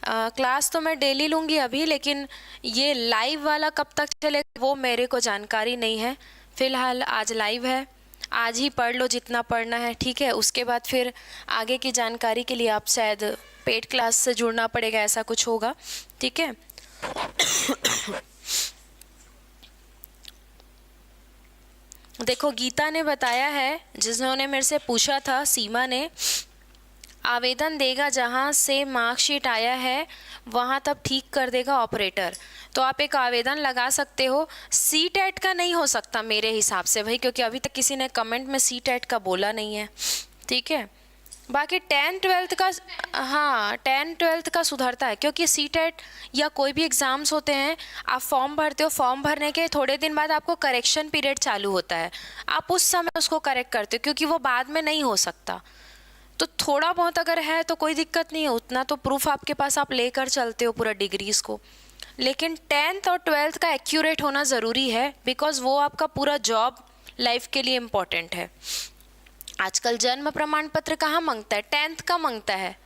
क्लास तो मैं डेली लूँगी अभी, लेकिन ये लाइव वाला कब तक चलेगा वो मेरे को जानकारी नहीं है। फ़िलहाल आज लाइव है, आज ही पढ़ लो जितना पढ़ना है, ठीक है। उसके बाद फिर आगे की जानकारी के लिए आप शायद पेड क्लास से जुड़ना पड़ेगा, ऐसा कुछ होगा, ठीक है। देखो गीता ने बताया है, जिन्होंने मेरे से पूछा था, सीमा ने, आवेदन देगा जहाँ से मार्कशीट आया है वहाँ तब ठीक कर देगा ऑपरेटर। तो आप एक आवेदन लगा सकते हो। सी टेट का नहीं हो सकता मेरे हिसाब से भाई, क्योंकि अभी तक किसी ने कमेंट में सी टेट का बोला नहीं है, ठीक है। बाकी 10th-12th का, हाँ 10th-12th का सुधरता है, क्योंकि सी टेट या कोई भी एग्ज़ाम्स होते हैं, आप फॉर्म भरते हो, फॉर्म भरने के थोड़े दिन बाद आपको करेक्शन पीरियड चालू होता है, आप उस समय उसको करेक्ट करते हो, क्योंकि वो बाद में नहीं हो सकता। तो थोड़ा बहुत अगर है तो कोई दिक्कत नहीं है, उतना तो प्रूफ आपके पास आप लेकर चलते हो पूरा डिग्रीज को। लेकिन 10th और 12th का एक्यूरेट होना ज़रूरी है, बिकॉज वो आपका पूरा जॉब लाइफ के लिए इम्पोर्टेंट है। आजकल जन्म प्रमाण पत्र कहाँ मांगता है, 10th का मांगता है।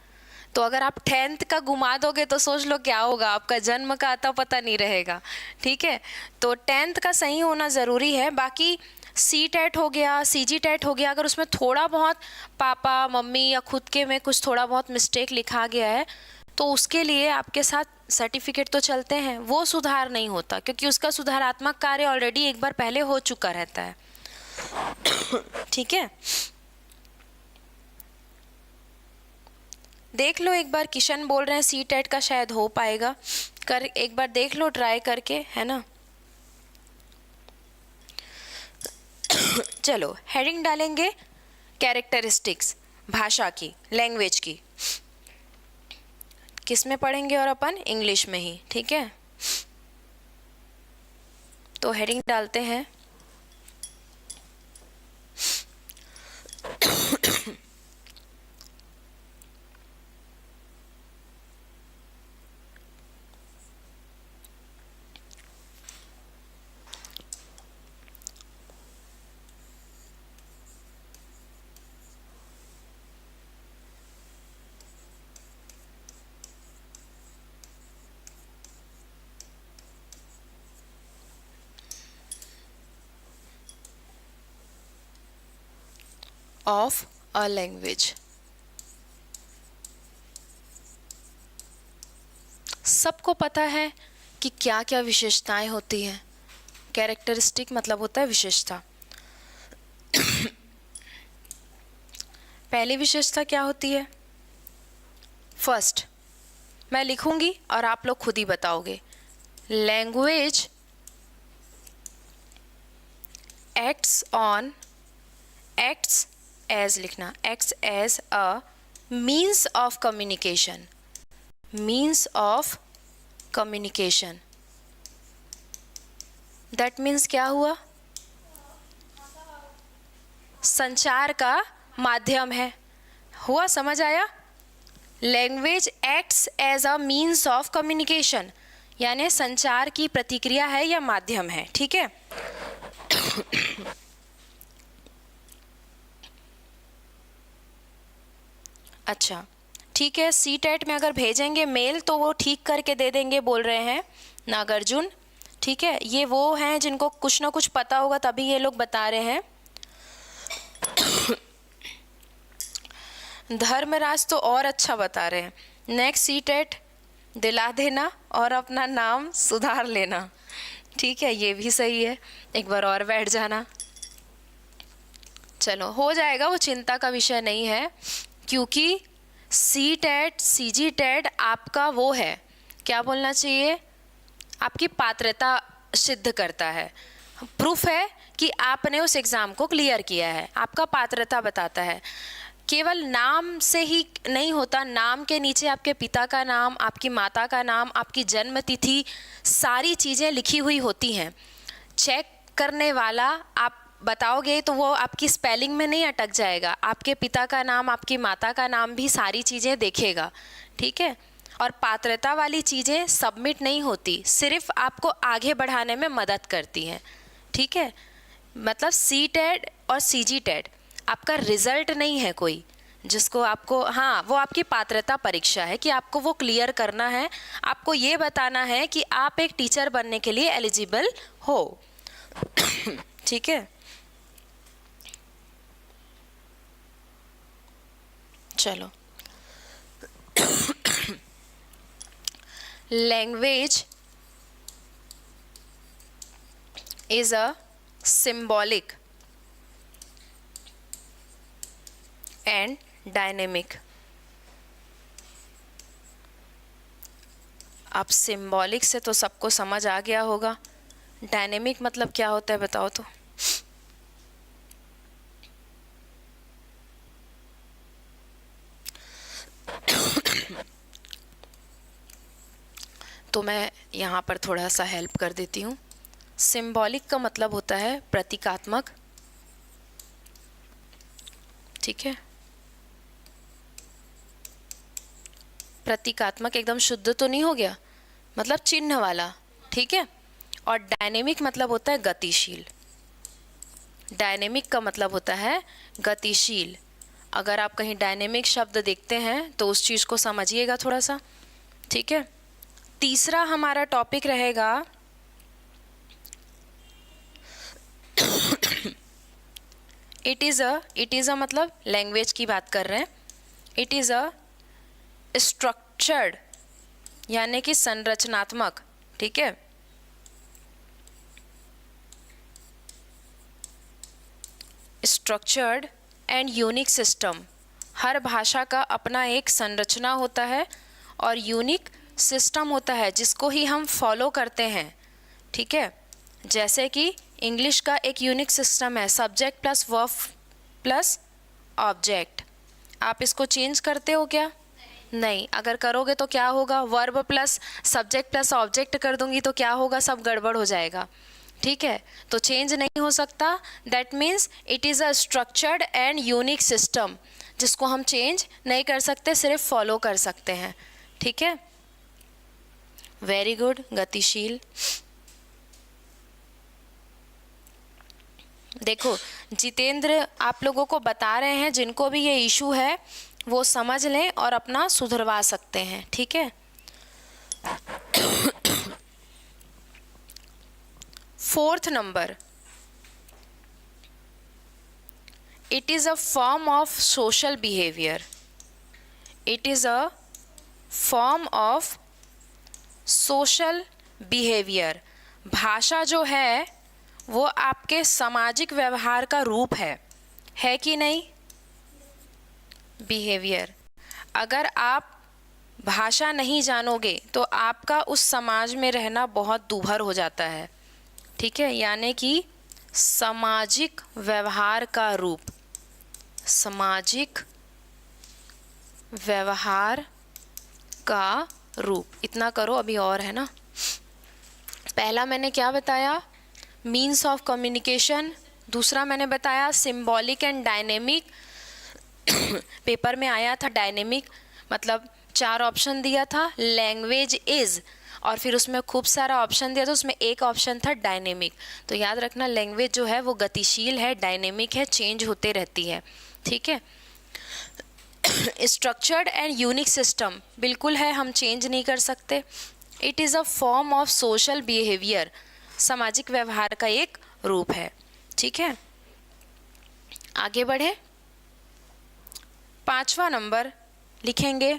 तो अगर आप 10th का घुमा दोगे तो सोच लो क्या होगा, आपका जन्म का आता पता नहीं रहेगा, ठीक है। तो 10th का सही होना ज़रूरी है। बाकी सी टेट हो गया, सी जी टेट हो गया, अगर उसमें थोड़ा बहुत पापा मम्मी या खुद के में कुछ थोड़ा बहुत मिस्टेक लिखा गया है तो उसके लिए आपके साथ सर्टिफिकेट तो चलते हैं, वो सुधार नहीं होता, क्योंकि उसका सुधारात्मक कार्य ऑलरेडी एक बार पहले हो चुका रहता है, ठीक है। देख लो एक बार, किशन बोल रहे हैं सी टेट का शायद हो पाएगा, कर एक बार देख लो ट्राई करके, है ना। चलो हेडिंग डालेंगे कैरेक्टरिस्टिक्स, भाषा की, लैंग्वेज की। किस में पढ़ेंगे और अपन इंग्लिश में ही, ठीक है। तो हेडिंग डालते हैं ऑफ अ लैंग्वेज। सबको पता है कि क्या क्या विशेषताएं होती हैं। कैरेक्टरिस्टिक मतलब होता है विशेषता। पहली विशेषता क्या होती है? फर्स्ट मैं लिखूंगी और आप लोग खुद ही बताओगे। लैंग्वेज एक्ट्स एज लिखना, acts as a means of communication, means of communication. That means क्या हुआ? संचार का माध्यम है। हुआ, समझ आया? Language acts as a means of communication, यानी संचार की प्रतिक्रिया है या माध्यम है, ठीक है। अच्छा ठीक है, सी टेट में अगर भेजेंगे मेल तो वो ठीक करके दे देंगे बोल रहे हैं नागार्जुन, ठीक है। ये वो हैं जिनको कुछ ना कुछ पता होगा तभी ये लोग बता रहे हैं। धर्मराज तो और अच्छा बता रहे हैं। नेक्स्ट सी टेट दिला देना और अपना नाम सुधार लेना, ठीक है, ये भी सही है। एक बार और बैठ जाना, चलो हो जाएगा, वो चिंता का विषय नहीं है, क्योंकि सी टेट सी जी टेट आपका वो है, क्या बोलना चाहिए, आपकी पात्रता सिद्ध करता है, प्रूफ है कि आपने उस एग्ज़ाम को क्लियर किया है, आपका पात्रता बताता है। केवल नाम से ही नहीं होता, नाम के नीचे आपके पिता का नाम, आपकी माता का नाम, आपकी जन्म तिथि, सारी चीज़ें लिखी हुई होती हैं। चेक करने वाला आप बताओगे तो वो आपकी स्पेलिंग में नहीं अटक जाएगा, आपके पिता का नाम, आपकी माता का नाम भी सारी चीज़ें देखेगा, ठीक है। और पात्रता वाली चीज़ें सबमिट नहीं होती, सिर्फ आपको आगे बढ़ाने में मदद करती हैं, ठीक है। मतलब सी टेट और सी जी टेट आपका रिजल्ट नहीं है कोई जिसको आपको, हाँ वो आपकी पात्रता परीक्षा है कि आपको वो क्लियर करना है, आपको ये बताना है कि आप एक टीचर बनने के लिए एलिजिबल हो, ठीक है। चलो language is a symbolic and dynamic. अब सिंबॉलिक से तो सबको समझ आ गया होगा, डायनेमिक मतलब क्या होता है बताओ तो। तो मैं यहाँ पर थोड़ा सा हेल्प कर देती हूँ। सिंबॉलिक का मतलब होता है प्रतीकात्मक, ठीक है। प्रतीकात्मक एकदम शुद्ध तो नहीं हो गया, मतलब चिन्ह वाला, ठीक है। और डायनेमिक मतलब होता है गतिशील। डायनेमिक का मतलब होता है गतिशील। अगर आप कहीं डायनेमिक शब्द देखते हैं तो उस चीज़ को समझिएगा थोड़ा सा, ठीक है। तीसरा हमारा टॉपिक रहेगा इट इज़ अ मतलब लैंग्वेज की बात कर रहे हैं। इट इज़ अ स्ट्रक्चर्ड यानी कि संरचनात्मक, ठीक है। Structured and unique system. हर भाषा का अपना एक संरचना होता है और यूनिक सिस्टम होता है जिसको ही हम फॉलो करते हैं, ठीक है। जैसे कि इंग्लिश का एक यूनिक सिस्टम है subject plus verb plus object. आप इसको चेंज करते हो क्या? नहीं। अगर करोगे तो क्या होगा, verb plus subject plus object कर दूंगी तो क्या होगा, सब गड़बड़ हो जाएगा, ठीक है। तो चेंज नहीं हो सकता। That means it is a structured and unique system जिसको हम चेंज नहीं कर सकते, सिर्फ फॉलो कर सकते हैं, ठीक है। Very good. गतिशील। देखो जितेंद्र आप लोगों को बता रहे हैं, जिनको भी ये इशू है वो समझ लें और अपना सुधरवा सकते हैं, ठीक है। Fourth number, it is a form of social behaviour. It is a form of social behaviour. भाषा जो है वो आपके सामाजिक व्यवहार का रूप है कि नहीं? बिहेवियर। अगर आप भाषा नहीं जानोगे तो आपका उस समाज में रहना बहुत दूभर हो जाता है, ठीक है। यानी कि सामाजिक व्यवहार का रूप, सामाजिक व्यवहार का रूप। इतना करो, अभी और है ना। पहला मैंने क्या बताया, मीन्स ऑफ कम्युनिकेशन। दूसरा मैंने बताया सिंबॉलिक एंड डायनेमिक। पेपर में आया था डायनेमिक मतलब 4 ऑप्शन दिया था, लैंग्वेज इज, और फिर उसमें खूब सारा ऑप्शन दिया था, उसमें एक ऑप्शन था डायनेमिक। तो याद रखना लैंग्वेज जो है वो गतिशील है, डायनेमिक है, चेंज होते रहती है, ठीक है। स्ट्रक्चर्ड एंड यूनिक सिस्टम बिल्कुल है, हम चेंज नहीं कर सकते। It is a form of social behaviour, सामाजिक व्यवहार का एक रूप है, ठीक है। आगे बढ़े। 5वां नंबर लिखेंगे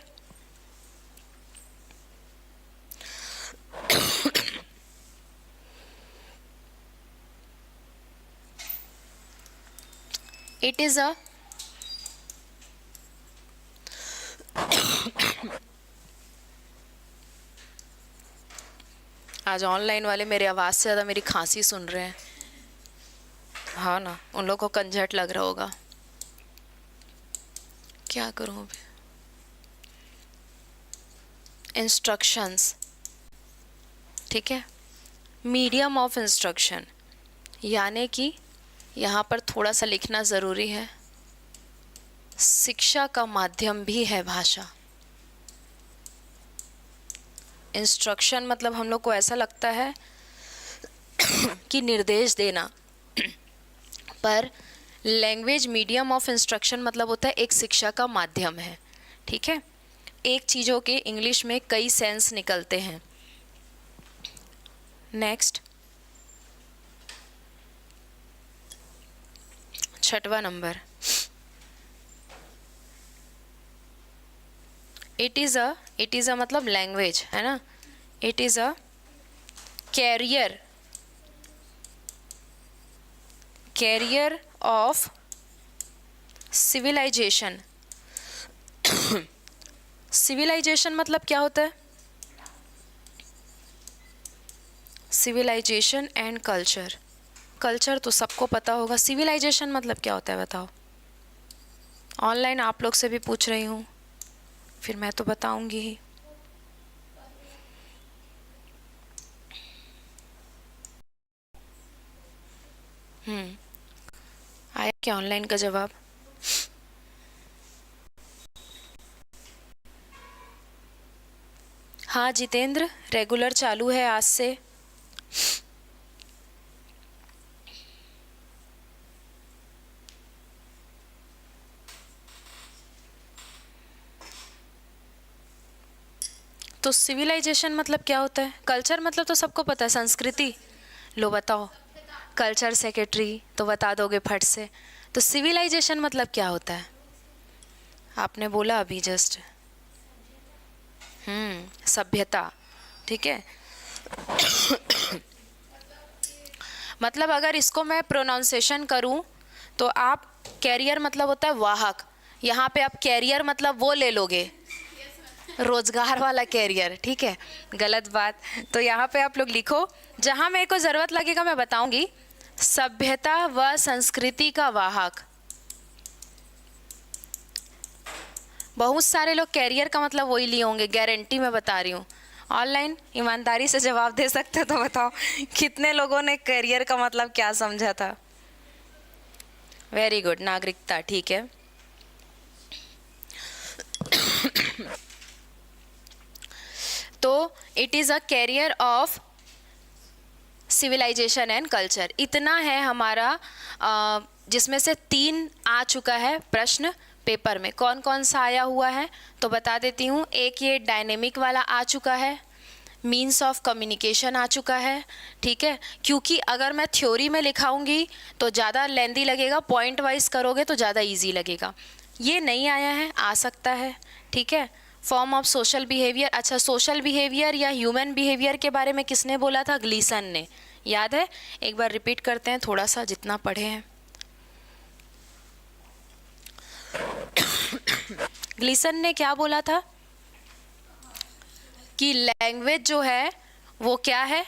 इट इज़ अ आज ऑनलाइन वाले मेरे आवाज़ से ज़्यादा मेरी खांसी सुन रहे हैं, हाँ ना। उन लोगों को कंजट लग रहा होगा, क्या करूँ अभी। इंस्ट्रक्शंस, ठीक है। मीडियम ऑफ इंस्ट्रक्शन यानी कि यहाँ पर थोड़ा सा लिखना ज़रूरी है, शिक्षा का माध्यम भी है भाषा। इंस्ट्रक्शन मतलब हम लोग को ऐसा लगता है कि निर्देश देना, पर लैंग्वेज मीडियम ऑफ इंस्ट्रक्शन मतलब होता है एक शिक्षा का माध्यम है, ठीक है। एक चीज़ों के इंग्लिश में कई सेंस निकलते हैं। नेक्स्ट 6वां नंबर, इट इज़ अ मतलब लैंग्वेज है ना। It is a carrier of civilization, civilization मतलब क्या होता है? सिविलाइजेशन एंड कल्चर, कल्चर तो सबको पता होगा, सिविलाइजेशन मतलब क्या होता है बताओ? ऑनलाइन आप लोग से भी पूछ रही हूँ, फिर मैं तो बताऊंगी ही। आया क्या ऑनलाइन का जवाब? हाँ जितेंद्र, रेगुलर चालू है आज से। तो सिविलाइजेशन मतलब क्या होता है? कल्चर मतलब तो सबको पता है, संस्कृति। लो बताओ, कल्चर सेक्रेटरी तो बता दोगे फट से। तो सिविलाइजेशन मतलब क्या होता है? आपने बोला अभी जस्ट, सभ्यता, ठीक है। मतलब अगर इसको मैं प्रोनाउंसिएशन करूं तो आप, कैरियर मतलब होता है वाहक, यहाँ पे आप कैरियर मतलब वो ले लोगे, रोजगार वाला कैरियर, ठीक है, गलत बात। तो यहाँ पे आप लोग लिखो, जहाँ मेरे को ज़रूरत लगेगा मैं बताऊंगी, सभ्यता व संस्कृति का वाहक। बहुत सारे लोग कैरियर का मतलब वही लिए होंगे, गारंटी मैं बता रही हूँ। ऑनलाइन ईमानदारी से जवाब दे सकते हो तो बताओ कितने लोगों ने कैरियर का मतलब क्या समझा था? वेरी गुड, नागरिकता, ठीक है। तो it is a carrier of civilization and culture. इतना है हमारा, जिसमें से 3 आ चुका है प्रश्न पेपर में। कौन कौन सा आया हुआ है तो बता देती हूँ। एक ये डायनेमिक वाला आ चुका है, मीन्स ऑफ कम्युनिकेशन आ चुका है, ठीक है, क्योंकि अगर मैं थ्योरी में लिखाऊंगी तो ज़्यादा लेंदी लगेगा, पॉइंट वाइज करोगे तो ज़्यादा इजी लगेगा। ये नहीं आया है, आ सकता है, ठीक है। फॉर्म ऑफ सोशल बिहेवियर, अच्छा सोशल बिहेवियर या ह्यूमन बिहेवियर के बारे में किसने बोला था? ग्लीसन ने, याद है? एक बार रिपीट करते हैं थोड़ा सा जितना पढ़े हैं। ग्लीसन ने क्या बोला था कि लैंग्वेज जो है वो क्या है?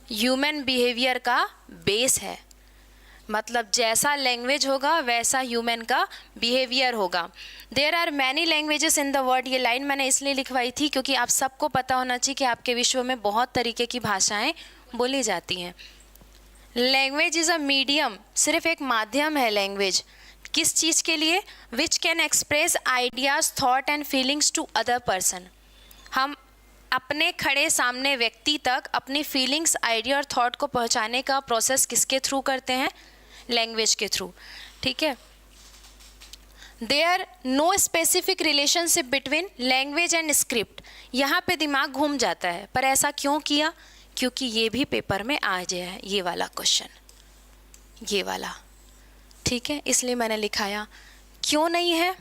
ह्यूमन बिहेवियर का बेस है। मतलब जैसा लैंग्वेज होगा वैसा ह्यूमन का बिहेवियर होगा। There are many languages in the world, ये लाइन मैंने इसलिए लिखवाई थी क्योंकि आप सबको पता होना चाहिए कि आपके विश्व में बहुत तरीके की भाषाएं बोली जाती हैं। लैंग्वेज इज़ अ मीडियम, सिर्फ एक माध्यम है लैंग्वेज। किस चीज़ के लिए? Which can express ideas, thought and feelings to other person. हम अपने खड़े सामने व्यक्ति तक अपनी फीलिंग्स, आइडिया और थॉट को पहुंचाने का प्रोसेस किसके थ्रू करते हैं? लैंग्वेज के थ्रू, ठीक है। There no specific relationship between language and script. यहाँ पे दिमाग घूम जाता है, पर ऐसा क्यों किया? क्योंकि ये भी पेपर में आ गया है, ये वाला क्वेश्चन, ये वाला, ठीक है, इसलिए मैंने लिखाया। क्यों नहीं है?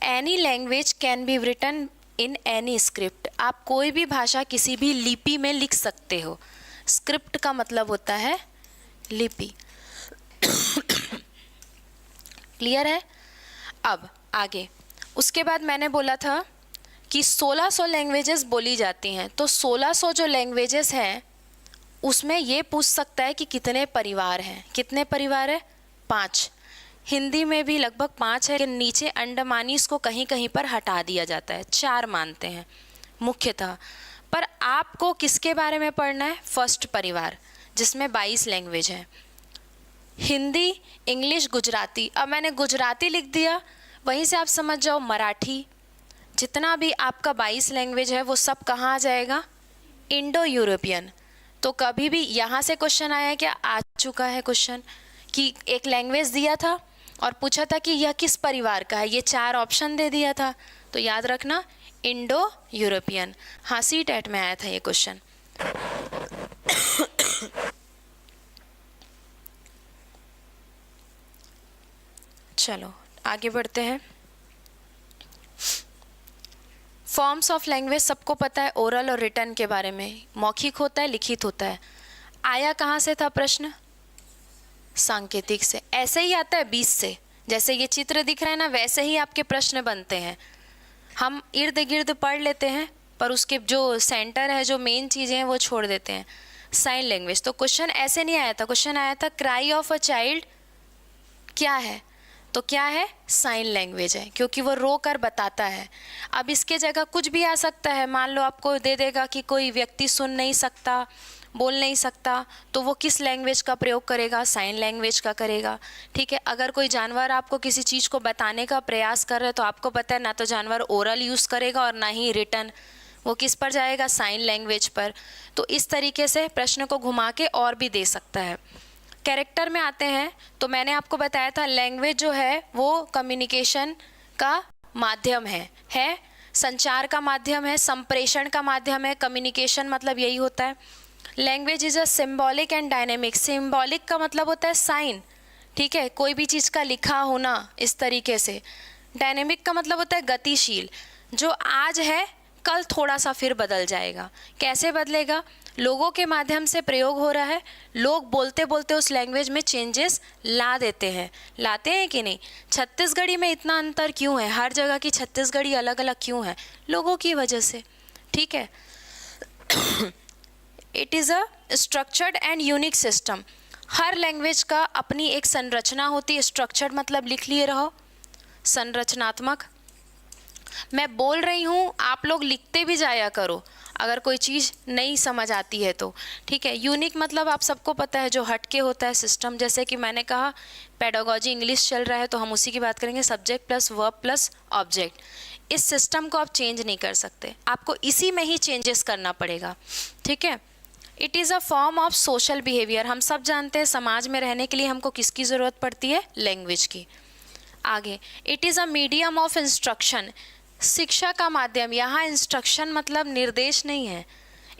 Any language can be written in any script. आप कोई भी भाषा किसी भी लिपि में लिख सकते हो। स्क्रिप्ट का मतलब होता है लिपि। क्लियर है? अब आगे, उसके बाद मैंने बोला था कि 1600 लैंग्वेजेस बोली जाती हैं। तो 1600 जो लैंग्वेजेस हैं उसमें ये पूछ सकता है कि कितने परिवार हैं। कितने परिवार है? 5। हिंदी में भी लगभग 5 है, लेकिन नीचे अंडमानीज को कहीं कहीं पर हटा दिया जाता है, 4 मानते हैं मुख्यतः। पर आपको किसके बारे में पढ़ना है? फर्स्ट परिवार, जिसमें 22 लैंग्वेज हैं, हिंदी, इंग्लिश, गुजराती। अब मैंने गुजराती लिख दिया, वहीं से आप समझ जाओ मराठी। जितना भी आपका 22 लैंग्वेज है वो सब कहाँ आ जाएगा? Indo European. तो कभी भी यहाँ से क्वेश्चन आया क्या? आ चुका है क्वेश्चन कि एक लैंग्वेज दिया था और पूछा था कि यह किस परिवार का है, ये 4 ऑप्शन दे दिया था। तो याद रखना, इंडो यूरोपियन। हाँ, CTET में आया था ये क्वेश्चन। चलो आगे बढ़ते हैं। फॉर्म्स ऑफ लैंग्वेज सबको पता है, ओरल और रिटन के बारे में। मौखिक होता है, लिखित होता है। आया कहाँ से था प्रश्न? सांकेतिक से। ऐसे ही आता है 20 से, जैसे ये चित्र दिख रहा है ना, वैसे ही आपके प्रश्न बनते हैं। हम इर्द गिर्द पढ़ लेते हैं पर उसके जो सेंटर है, जो मेन चीज़ें हैं वो छोड़ देते हैं। साइन लैंग्वेज, तो क्वेश्चन ऐसे नहीं आया था, क्वेश्चन आया था क्राई ऑफ अ चाइल्ड क्या है, तो क्या है, साइन लैंग्वेज है, क्योंकि वो रो कर बताता है। अब इसके जगह कुछ भी आ सकता है, मान लो आपको दे देगा कि कोई व्यक्ति सुन नहीं सकता, बोल नहीं सकता, तो वो किस लैंग्वेज का प्रयोग करेगा, साइन लैंग्वेज का करेगा। ठीक है, अगर कोई जानवर आपको किसी चीज़ को बताने का प्रयास कर रहा है तो आपको पता है ना तो जानवर ओरल यूज़ करेगा और ना ही रिटन, वो किस पर जाएगा, साइन लैंग्वेज पर। तो इस तरीके से प्रश्न को घुमा के और भी दे सकता है। कैरेक्टर में आते हैं तो मैंने आपको बताया था लैंग्वेज जो है वो कम्युनिकेशन का माध्यम है संचार का माध्यम है, संप्रेषण का माध्यम है। कम्युनिकेशन मतलब यही होता है। Language is a symbolic and dynamic. Symbolic का मतलब होता है साइन, ठीक है, कोई भी चीज़ का लिखा होना इस तरीके से। डायनेमिक का मतलब होता है गतिशील, जो आज है कल थोड़ा सा फिर बदल जाएगा। कैसे बदलेगा, लोगों के माध्यम से प्रयोग हो रहा है, लोग बोलते बोलते उस लैंग्वेज में चेंजेस ला देते हैं, लाते हैं कि नहीं। छत्तीसगढ़ी में इतना अंतर क्यों है, हर जगह की छत्तीसगढ़ी अलग अलग क्यों है, लोगों की वजह से। ठीक है, it is a structured and unique system. Her language का अपनी एक संरचना होती है। स्ट्रक्चर्ड मतलब लिख लिए रहो, संरचनात्मक। मैं बोल रही हूँ, आप लोग लिखते भी जाया करो अगर कोई चीज़ नहीं समझ आती है तो। ठीक है, यूनिक मतलब आप सबको पता है जो हटके होता है सिस्टम। जैसे कि मैंने कहा पेडागोजी इंग्लिश चल रहा है तो हम उसी की बात करेंगे, subject plus verb plus object. इस सिस्टम को आप चेंज नहीं कर सकते, आपको इसी में ही चेंजेस करना पड़ेगा। ठीक है, it is a form of social behaviour. हम सब जानते हैं समाज में रहने के लिए हमको किसकी ज़रूरत पड़ती है, लैंग्वेज की। आगे, it is a medium of instruction. शिक्षा का माध्यम, यहाँ इंस्ट्रक्शन मतलब निर्देश नहीं है,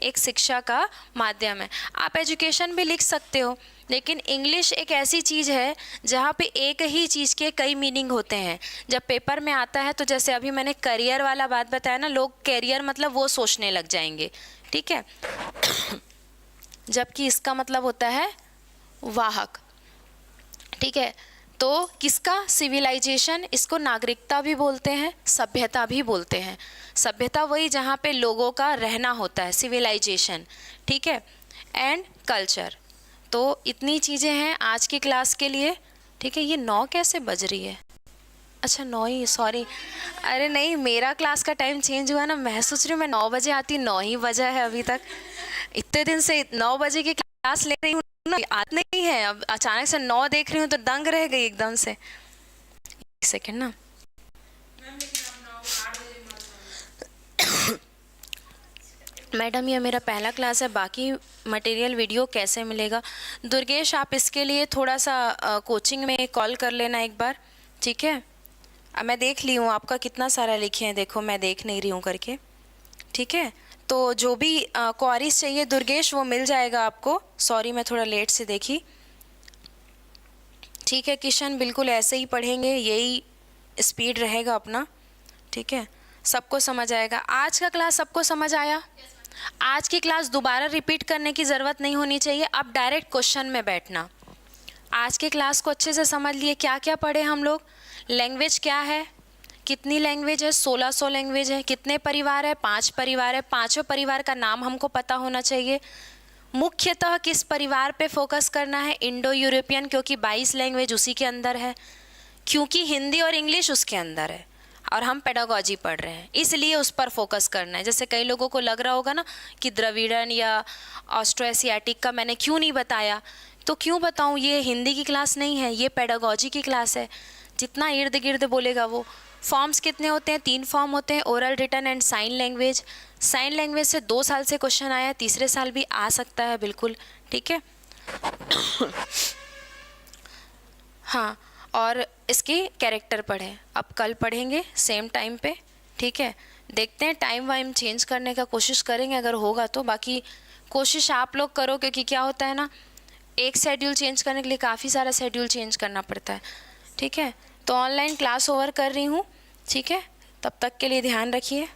एक शिक्षा का माध्यम है। आप एजुकेशन भी लिख सकते हो, लेकिन इंग्लिश एक ऐसी चीज़ है जहाँ पे एक ही चीज़ के कई मीनिंग होते हैं। जब पेपर में आता है तो जैसे अभी मैंने करियर वाला बात बताया ना, लोग करियर मतलब वो सोचने लग जाएंगे। ठीक है, जबकि इसका मतलब होता है वाहक। ठीक है, तो किसका, सिविलाइजेशन, इसको नागरिकता भी बोलते हैं, सभ्यता भी बोलते हैं। सभ्यता वही जहाँ पे लोगों का रहना होता है, सिविलाइजेशन। ठीक है, एंड कल्चर। तो इतनी चीज़ें हैं आज की क्लास के लिए। ठीक है, ये 9 कैसे बज रही है, अच्छा 9 ही, सॉरी। अरे नहीं, मेरा क्लास का टाइम चेंज हुआ ना, मैं सोच रही हूँ मैं 9 बजे आती, 9 ही बजा है अभी तक। इतने दिन से 9 बजे की क्लास ले रही हूँ ना, याद नहीं है, अब अचानक से 9 देख रही हूँ तो दंग रह गई एकदम से। एक सेकेंड ना, मैडम ये मेरा पहला क्लास है, बाकी मटेरियल वीडियो कैसे मिलेगा। दुर्गेश आप इसके लिए थोड़ा सा कोचिंग में कॉल कर लेना एक बार। ठीक है, अब मैं देख ली हूँ आपका कितना सारा लिखे हैं, देखो मैं देख नहीं रही हूँ करके। ठीक है, तो जो भी क्वारीज चाहिए दुर्गेश वो मिल जाएगा आपको। सॉरी मैं थोड़ा लेट से देखी। ठीक है किशन, बिल्कुल ऐसे ही पढ़ेंगे, यही स्पीड रहेगा अपना। ठीक है, सबको समझ आएगा। आज का क्लास सबको समझ आया? आज की क्लास दोबारा रिपीट करने की ज़रूरत नहीं होनी चाहिए, अब डायरेक्ट क्वेश्चन में बैठना। आज के क्लास को अच्छे से समझ लिए, क्या क्या पढ़े हम लोग। लैंग्वेज क्या है, कितनी लैंग्वेज है, 1600 लैंग्वेज है। कितने परिवार है, 5 परिवार है। 5वें परिवार का नाम हमको पता होना चाहिए। मुख्यतः किस परिवार पे फोकस करना है, इंडो यूरोपियन, क्योंकि 22 लैंग्वेज उसी के अंदर है, क्योंकि हिंदी और इंग्लिश उसके अंदर है और हम पेडागोजी पढ़ रहे हैं, इसलिए उस पर फोकस करना है। जैसे कई लोगों को लग रहा होगा ना कि द्रविड़न या ऑस्ट्रो एशियाटिक का मैंने क्यों नहीं बताया, तो क्यों बताऊं, ये हिंदी की क्लास नहीं है, ये पेडागोजी की क्लास है। जितना इर्द गिर्द बोलेगा वो। फॉर्म्स कितने होते हैं, 3 फॉर्म होते हैं, oral, written and sign language. Sign language से 2 साल से क्वेश्चन आया, तीसरे साल भी आ सकता है बिल्कुल। ठीक है हाँ, और इसकी कैरेक्टर पढ़ें, अब कल पढ़ेंगे सेम टाइम पे। ठीक है, देखते हैं टाइम वाइम चेंज करने का कोशिश करेंगे अगर होगा तो, बाकी कोशिश आप लोग करो, क्योंकि क्या होता है ना, एक शेड्यूल चेंज करने के लिए काफ़ी सारा शेड्यूल चेंज करना पड़ता है। ठीक है, तो ऑनलाइन क्लास ओवर कर रही हूँ। ठीक है, तब तक के लिए ध्यान रखिए।